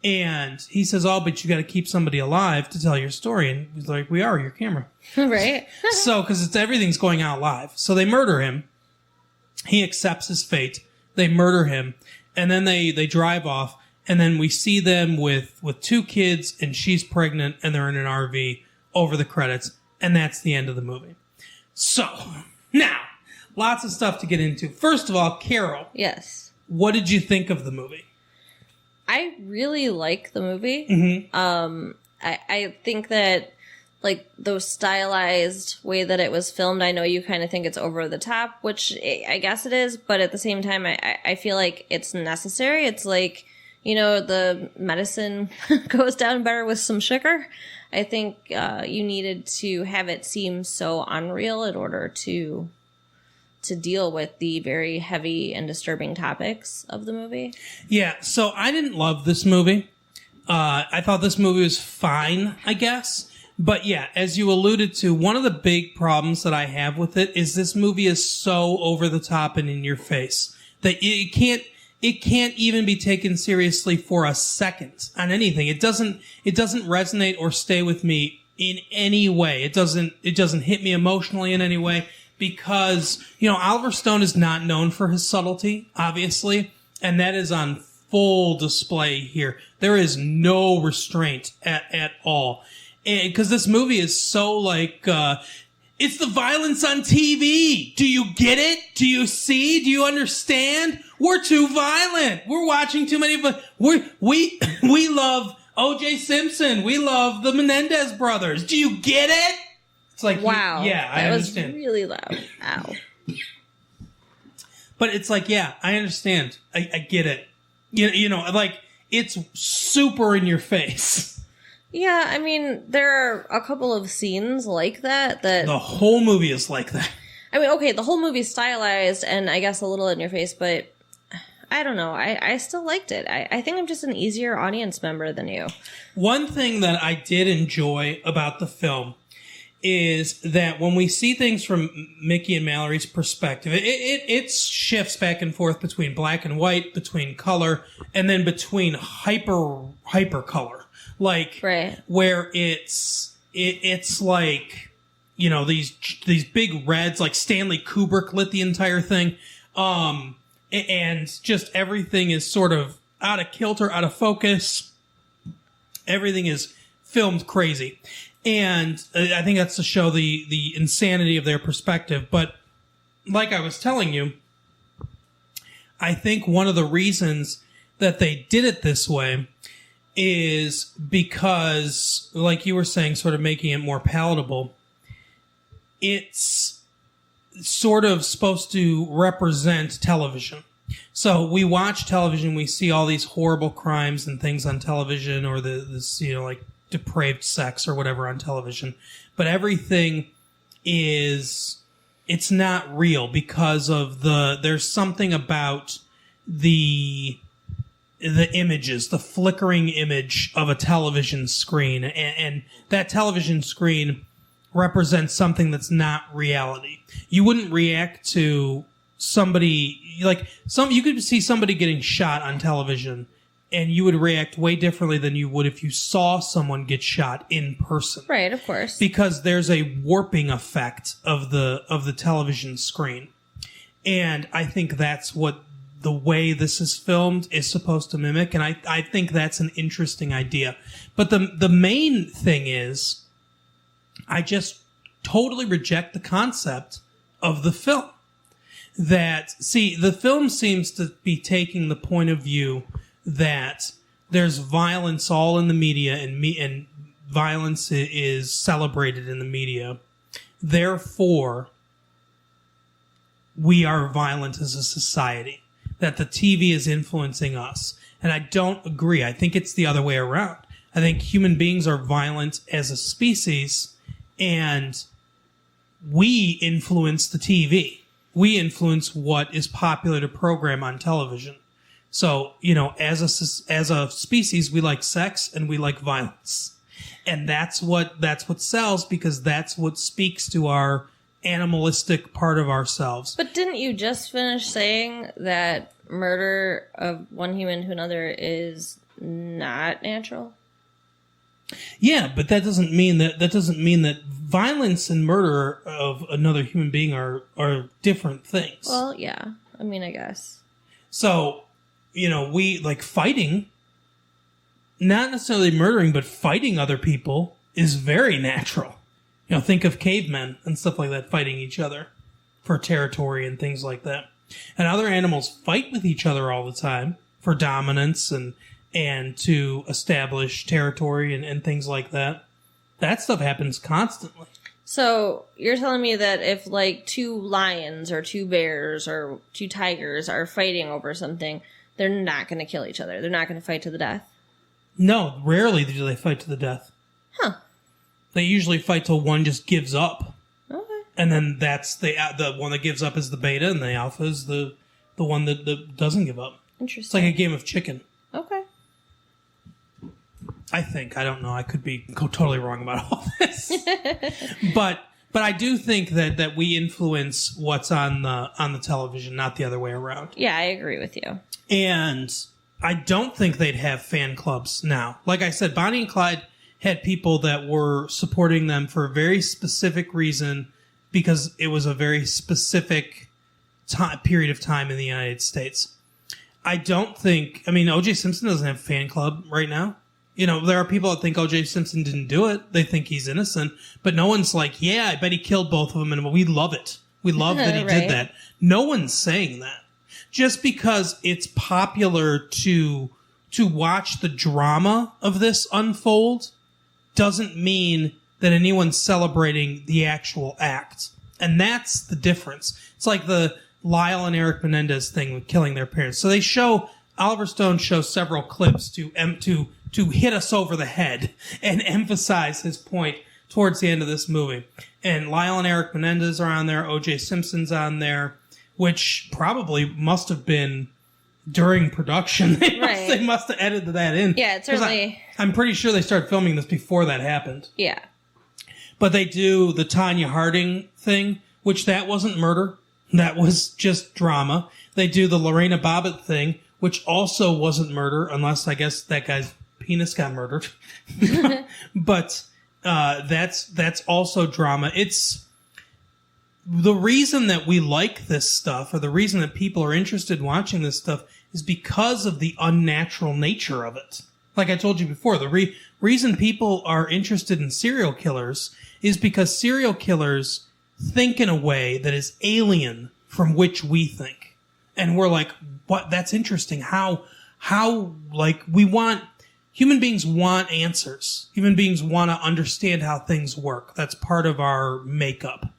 And he says, oh, but you got to keep somebody alive to tell your story. And he's like, we are your camera. Right. So, because everything's going out live. So they murder him. He accepts his fate. They murder him. And then they drive off. And then we see them with two kids and she's pregnant and they're in an RV over the credits. And that's the end of the movie. So, now, Lots of stuff to get into. First of all, Carol. Yes. What did you think of the movie? I really like the movie. Mm-hmm. I think that, like, the stylized way that it was filmed, I know you kind of think it's over the top, which I guess it is, but at the same time, I feel like it's necessary. It's like, you know, the medicine goes down better with some sugar. I think you needed to have it seem so unreal in order to deal with the very heavy and disturbing topics of the movie. Yeah, so I didn't love this movie. I thought this movie was fine, I guess. But yeah, as you alluded to, one of the big problems that I have with it is this movie is so over the top and in your face that it can't even be taken seriously for a second on anything. It doesn't resonate or stay with me in any way. It doesn't hit me emotionally in any way because, you know, Oliver Stone is not known for his subtlety, obviously, and that is on full display here. There is no restraint at all. Because this movie is so like, it's the violence on TV. Do you get it? Do you see? Do you understand? We're too violent. We're watching too many, but we love O.J. Simpson. We love the Menendez brothers. Do you get it? It's like, wow. I understand. That was really loud. Ow. But it's like, yeah, I understand. I get it. You know, like, it's super in your face. Yeah, I mean, there are a couple of scenes like that. The whole movie is like that. I mean, okay, the whole movie's stylized and I guess a little in your face, but I don't know. I still liked it. I think I'm just an easier audience member than you. One thing that I did enjoy about the film is that when we see things from Mickey and Mallory's perspective, it shifts back and forth between black and white, between color, and then between hyper color. Like, right. Where it's like, you know, these big reds, like Stanley Kubrick lit the entire thing. And just everything is sort of out of kilter, out of focus. Everything is filmed crazy. And I think that's to show the insanity of their perspective. But like I was telling you, I think one of the reasons that they did it this way is because, like you were saying, sort of making it more palatable. It's sort of supposed to represent television. So we watch television, we see all these horrible crimes and things on television, or this, you know, like depraved sex or whatever on television. But everything it's not real because of there's something about the images, the flickering image of a television screen, and that television screen represents something that's not reality. You wouldn't react to somebody, like, you could see somebody getting shot on television, and you would react way differently than you would if you saw someone get shot in person. Right, of course. Because there's a warping effect of the television screen. And I think that's what the way this is filmed is supposed to mimic, and I think that's an interesting idea. But the main thing is, I just totally reject the concept of the film. The film seems to be taking the point of view that there's violence all in the media, and violence is celebrated in the media. Therefore, we are violent as a society. That the TV is influencing us. And I don't agree. I think it's the other way around. I think human beings are violent as a species, and we influence the TV. We influence what is popular to program on television. So, you know, as a species, we like sex and we like violence. And that's what sells, because that's what speaks to our animalistic part of ourselves. But didn't you just finish saying that murder of one human to another is not natural? Yeah, but that doesn't mean that violence and murder of another human being are different things. Well, yeah. I mean, I guess. So, you know, we like fighting, not necessarily murdering, but fighting other people is very natural. You know, think of cavemen and stuff like that fighting each other. for territory and things like that. And other animals fight with each other all the time for dominance and to establish territory and things like that. That stuff happens constantly. So you're telling me that if like two lions or two bears or two tigers are fighting over something, they're not going to kill each other. They're not going to fight to the death. No, rarely do they fight to the death. Huh. They usually fight till one just gives up. Okay. And then that's the one that gives up is the beta, and the alpha is the one that doesn't give up. Interesting. It's like a game of chicken. Okay. I think. I don't know. I could be totally wrong about all this. But I do think that we influence what's on the television, not the other way around. Yeah, I agree with you. And I don't think they'd have fan clubs now. Like I said, Bonnie and Clyde had people that were supporting them for a very specific reason because it was a very specific period of time in the United States. I don't think... I mean, O.J. Simpson doesn't have a fan club right now. You know, there are people that think O.J. Simpson didn't do it. They think he's innocent. But no one's like, yeah, I bet he killed both of them, and we love it. We love that he did that. No one's saying that. Just because it's popular to watch the drama of this unfold doesn't mean that anyone's celebrating the actual act. And that's the difference. It's like the Lyle and Eric Menendez thing with killing their parents. So Oliver Stone shows several clips to hit us over the head and emphasize his point towards the end of this movie. And Lyle and Eric Menendez are on there. O.J. Simpson's on there, which probably must have been during production. They must have edited that in. Yeah, it's certainly... I'm pretty sure they started filming this before that happened. Yeah. But they do the Tanya Harding thing, which that wasn't murder. That was just drama. They do the Lorena Bobbitt thing, which also wasn't murder, unless I guess that guy's penis got murdered. But that's also drama. It's the reason that we like this stuff, or the reason that people are interested in watching this stuff, is because of the unnatural nature of it. Like I told you before, the reason people are interested in serial killers is because serial killers think in a way that is alien from which we think. And we're like, what? That's interesting. How, like, human beings want answers. Human beings want to understand how things work. That's part of our makeup.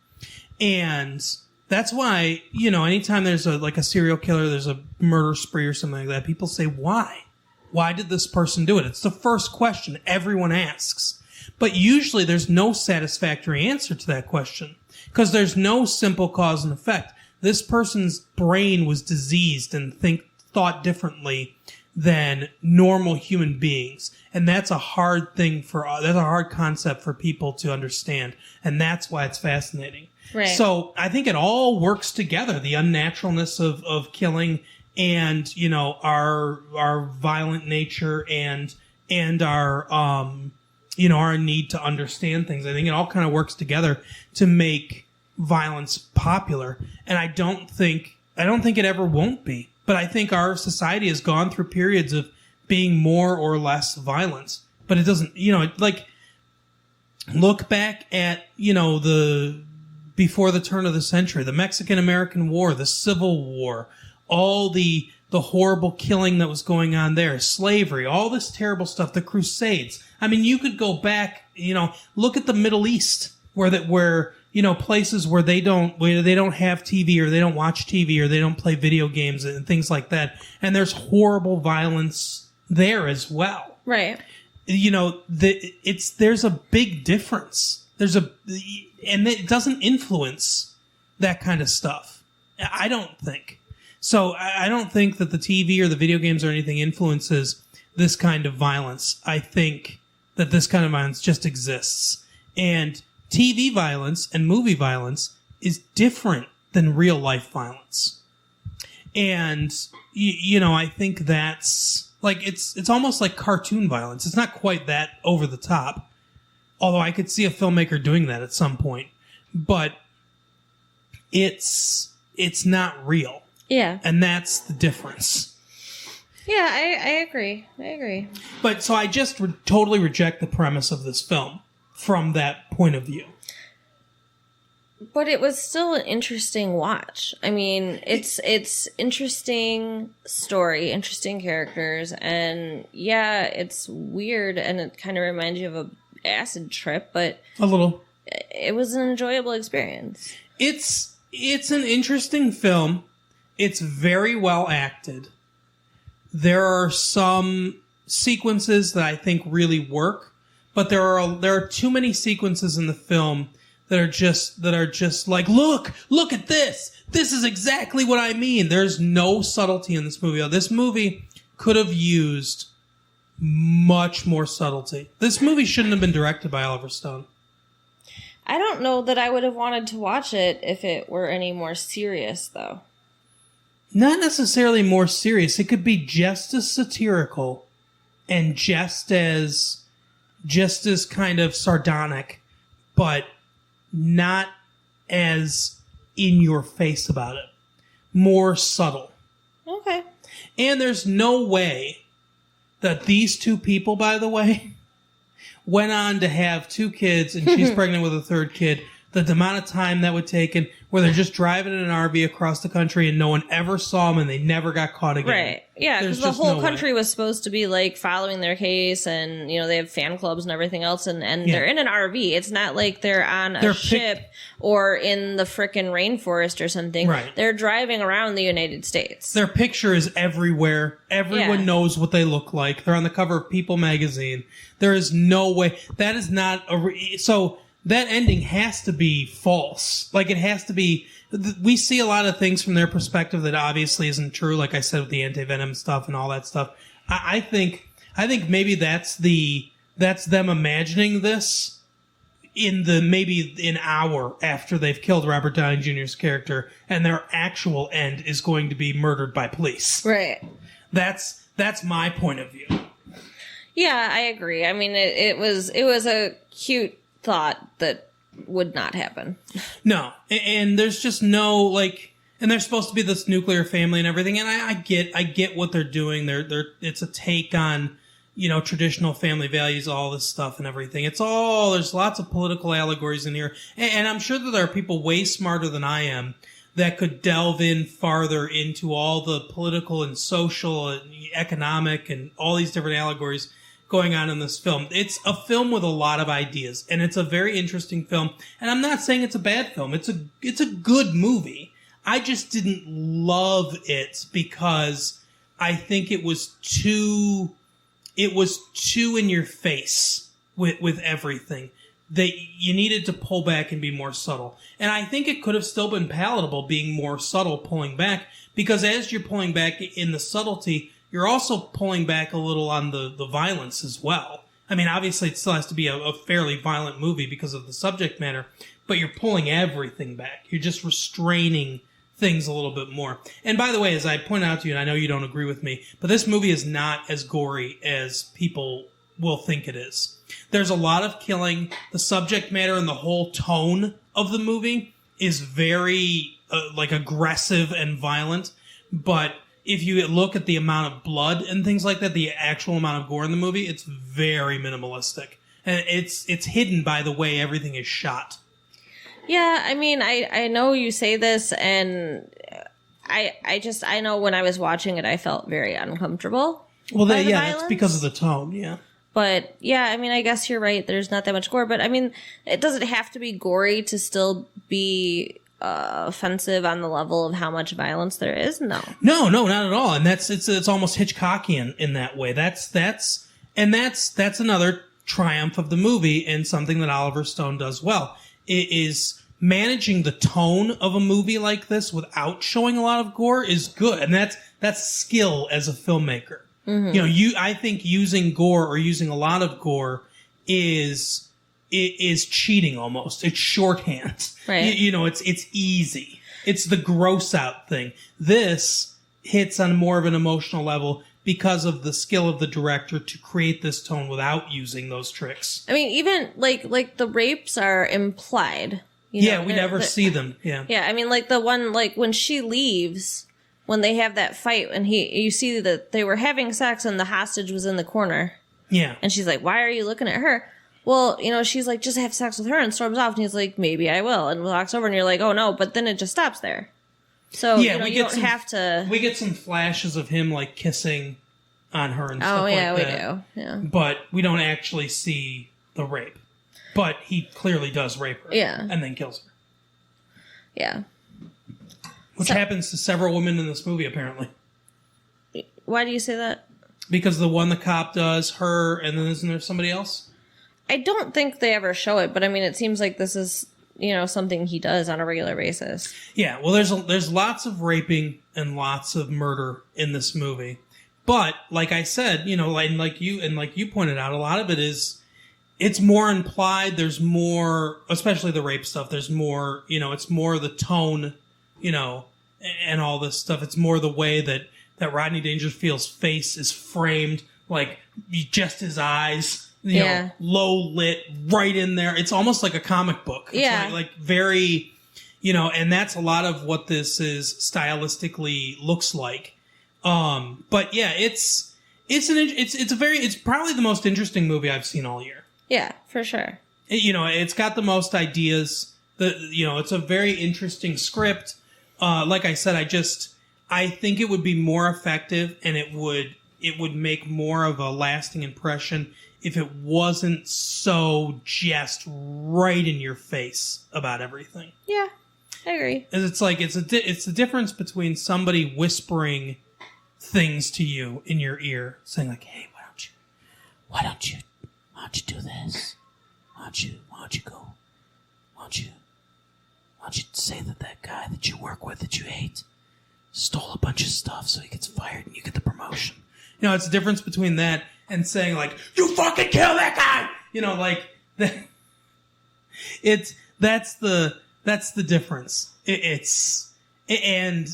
And that's why, anytime there's a serial killer, there's a murder spree or something like that, people say, why? Why did this person do it? It's the first question everyone asks. But usually there's no satisfactory answer to that question because there's no simple cause and effect. This person's brain was diseased and thought differently than normal human beings. And that's a hard concept for people to understand. And that's why it's fascinating. Right. So I think it all works together. The unnaturalness of killing and, our violent nature and our, our need to understand things. I think it all kind of works together to make violence popular. And I don't think it ever won't be. But I think our society has gone through periods of being more or less violent. But it doesn't, look back at, before the turn of the century, the Mexican-American War, the Civil War, all the horrible killing that was going on there, slavery, all this terrible stuff, the Crusades. I mean, you could go back, look at the Middle East, where places where they don't have TV or they don't watch TV or they don't play video games and things like that. And there's horrible violence there as well. Right. There's a big difference. And it doesn't influence that kind of stuff. I don't think. So I don't think that the TV or the video games or anything influences this kind of violence. I think that this kind of violence just exists. And TV violence and movie violence is different than real life violence. And, I think that's like, it's almost like cartoon violence. It's not quite that over the top. Although I could see a filmmaker doing that at some point, but it's not real. Yeah. And that's the difference. Yeah, I agree. But so I just totally reject the premise of this film from that point of view. But it was still an interesting watch. I mean, it's interesting story, interesting characters, and yeah, it's weird and it kind of reminds you of a acid trip, but a little. It was an enjoyable experience. It's an interesting film. It's very well acted. There are some sequences that I think really work, but there are too many sequences in the film that are just like, look at this. This is exactly what I mean. There's no subtlety in this movie. This movie could have used much more subtlety. This movie shouldn't have been directed by Oliver Stone. I don't know that I would have wanted to watch it if it were any more serious, though. Not necessarily more serious. It could be just as satirical and just as kind of sardonic, but not as in your face about it. More subtle. Okay. And there's no way that these two people, by the way, went on to have 2 kids and she's pregnant with a 3rd kid. The amount of time that would take, and where they're just driving in an RV across the country and no one ever saw them and they never got caught again. Right. Yeah, because the whole country was supposed to be like following their case, and they have fan clubs and everything else, and they're in an RV. It's not like they're on a ship or in the frickin' rainforest or something. Right. They're driving around the United States. Their picture is everywhere. Everyone knows what they look like. They're on the cover of People magazine. There is no way. That is not so that ending has to be false. Like, it has to be. We see a lot of things from their perspective that obviously isn't true. Like I said, with the anti-venom stuff and all that stuff. I think maybe that's them imagining this in maybe an hour after they've killed Robert Downey Jr.'s character, and their actual end is going to be murdered by police. Right. That's my point of view. Yeah, I agree. I mean, it was a cute thought that would not happen. No, and there's just no, like, and they're supposed to be this nuclear family and everything, and I get what they're doing. It's a take on, traditional family values, all this stuff and everything. There's lots of political allegories in here, and I'm sure that there are people way smarter than I am that could delve in farther into all the political and social and economic and all these different allegories going on in this film. It's a film with a lot of ideas, and it's a very interesting film. And I'm not saying it's a bad film. It's a good movie. I just didn't love it because I think it was too in your face with everything. That you needed to pull back and be more subtle. And I think it could have still been palatable being more subtle, pulling back, because as you're pulling back in the subtlety, you're also pulling back a little on the violence as well. I mean, obviously it still has to be a fairly violent movie because of the subject matter, but you're pulling everything back. You're just restraining things a little bit more. And by the way, as I pointed out to you, and I know you don't agree with me, but this movie is not as gory as people will think it is. There's a lot of killing. The subject matter and the whole tone of the movie is very aggressive and violent, but if you look at the amount of blood and things like that, the actual amount of gore in the movie, it's very minimalistic. And it's hidden by the way everything is shot. Yeah, I mean, I know you say this, and I know when I was watching it, I felt very uncomfortable. Well, that's because of the tone, yeah. But, yeah, I mean, I guess you're right. There's not that much gore. But, I mean, it doesn't have to be gory to still be offensive on the level of how much violence there is. No, not at all. And it's almost Hitchcockian in that way. That's another triumph of the movie, and something that Oliver Stone does well. It is managing the tone of a movie like this without showing a lot of gore is good, and that's skill as a filmmaker. Mm-hmm. I think using gore or using a lot of gore is cheating almost. It's shorthand. Right. It's easy. It's the gross out thing. This hits on more of an emotional level because of the skill of the director to create this tone without using those tricks. I mean, even like the rapes are implied. We never see them. Yeah. Yeah, I mean, like the one, like when she leaves, when they have that fight, and you see that they were having sex and the hostage was in the corner. Yeah. And she's like, "Why are you looking at her?" well, she's like, just have sex with her, and storms off, and he's like, maybe I will, and walks over, and you're like, oh no, but then it just stops there. So, you don't have to... We get some flashes of him, like, kissing on her and stuff like that. Oh, yeah, we do. Yeah. But we don't actually see the rape. But he clearly does rape her. Yeah. And then kills her. Yeah. Which happens to several women in this movie, apparently. Why do you say that? Because the one the cop does, her, and then isn't there somebody else? I don't think they ever show it, but I mean, it seems like this is, something he does on a regular basis. Yeah, well, there's lots of raping and lots of murder in this movie. But, like I said, and like you pointed out, a lot of it is, it's more implied, there's more, especially the rape stuff, there's more, it's more the tone, and all this stuff. It's more the way that Rodney Dangerfield's face is framed, like, just his eyes, low lit, right in there. It's almost like a comic book. It's like very, and that's a lot of what this is stylistically looks like. But yeah, it's probably the most interesting movie I've seen all year. Yeah, for sure. It's got the most ideas. It's a very interesting script. Like I said, I think it would be more effective, and it would make more of a lasting impression if it wasn't so just right in your face about everything. Yeah, I agree. It's like it's the difference between somebody whispering things to you in your ear, saying like, "Hey, why don't you do this? Why don't you say that guy that you work with that you hate stole a bunch of stuff so he gets fired and you get the promotion." It's the difference between that and saying like, "You fucking kill that guy!" Like that. That's the difference. And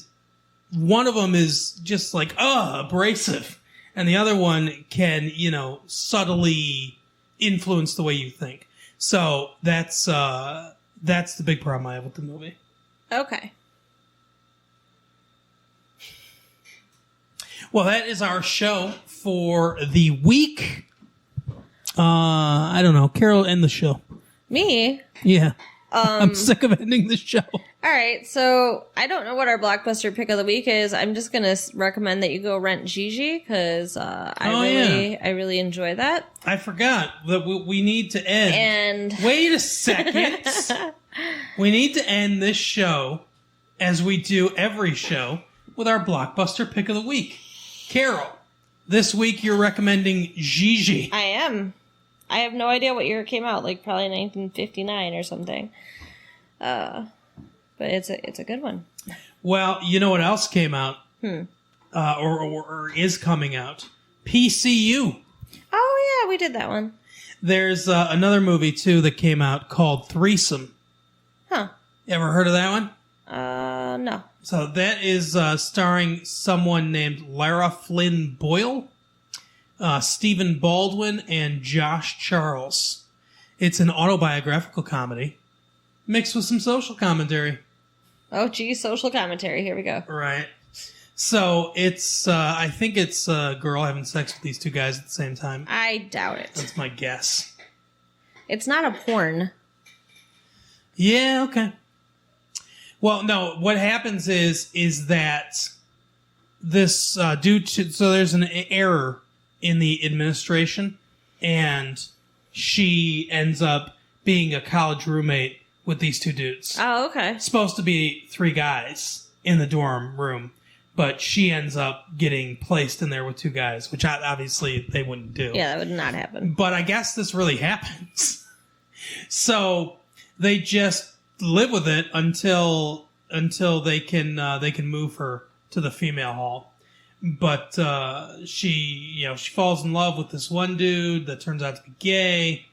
one of them is just like, abrasive. And the other one can, subtly influence the way you think. So that's the big problem I have with the movie. Okay. Well, that is our show for the week. I don't know. Carol, end the show. Me? Yeah. I'm sick of ending the show. All right, so I don't know what our blockbuster pick of the week is. I'm just going to recommend that you go rent Gigi because I really enjoy that. I forgot that we need to end. And wait a second. We need to end this show, as we do every show, with our blockbuster pick of the week. Carol, this week you're recommending Gigi. I am. I have no idea what year it came out, like probably 1959 or something. But it's a good one. Well, you know what else came out? Or is coming out? PCU. Oh, yeah, we did that one. There's another movie, too, that came out called Threesome. Huh. You ever heard of that one? No. So that is starring someone named Lara Flynn Boyle, Stephen Baldwin, and Josh Charles. It's an autobiographical comedy mixed with some social commentary. Oh, geez, social commentary. Here we go. Right. So it's, I think it's a girl having sex with these two guys at the same time. I doubt it. That's my guess. It's not a porn. Yeah, okay. Well, no, what happens is that this, so there's an error in the administration, and she ends up being a college roommate with these two dudes. Oh, okay. It's supposed to be three guys in the dorm room, but she ends up getting placed in there with two guys, which obviously they wouldn't do. Yeah, that would not happen. But I guess this really happens. So they just live with it until they can move her to the female hall. But she falls in love with this one dude that turns out to be gay,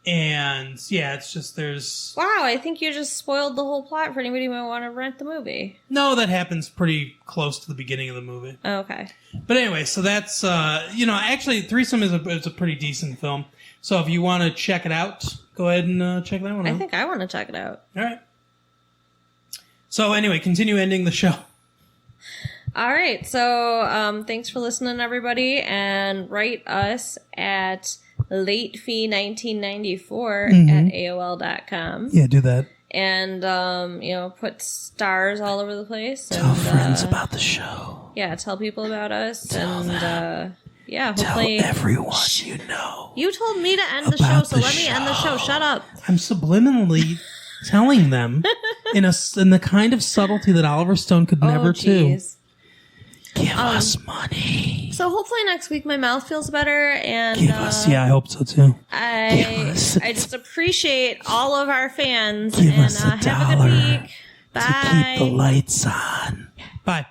and yeah, it's just there's. Wow, I think you just spoiled the whole plot for anybody who might want to rent the movie. No, that happens pretty close to the beginning of the movie. Oh, okay. But anyway, so that's actually Threesome is a pretty decent film. So if you want to check it out, go ahead and check that one out. I think I want to check it out. All right. So anyway, continue ending the show. All right. So thanks for listening, everybody, and write us at latefee1994 at AOL.com. Yeah, do that. And, put stars all over the place. Tell friends about the show. Yeah, tell people about us. Tell them. Hopefully. Tell everyone you know. You told me to end the show, so let me end the show. Shut up. I'm subliminally telling them in the kind of subtlety that Oliver Stone could never do. Give us money. So hopefully next week my mouth feels better, and give us. Yeah, I hope so too. I just appreciate all of our fans. Give us $1 have a good week. Bye. To keep the lights on. Bye.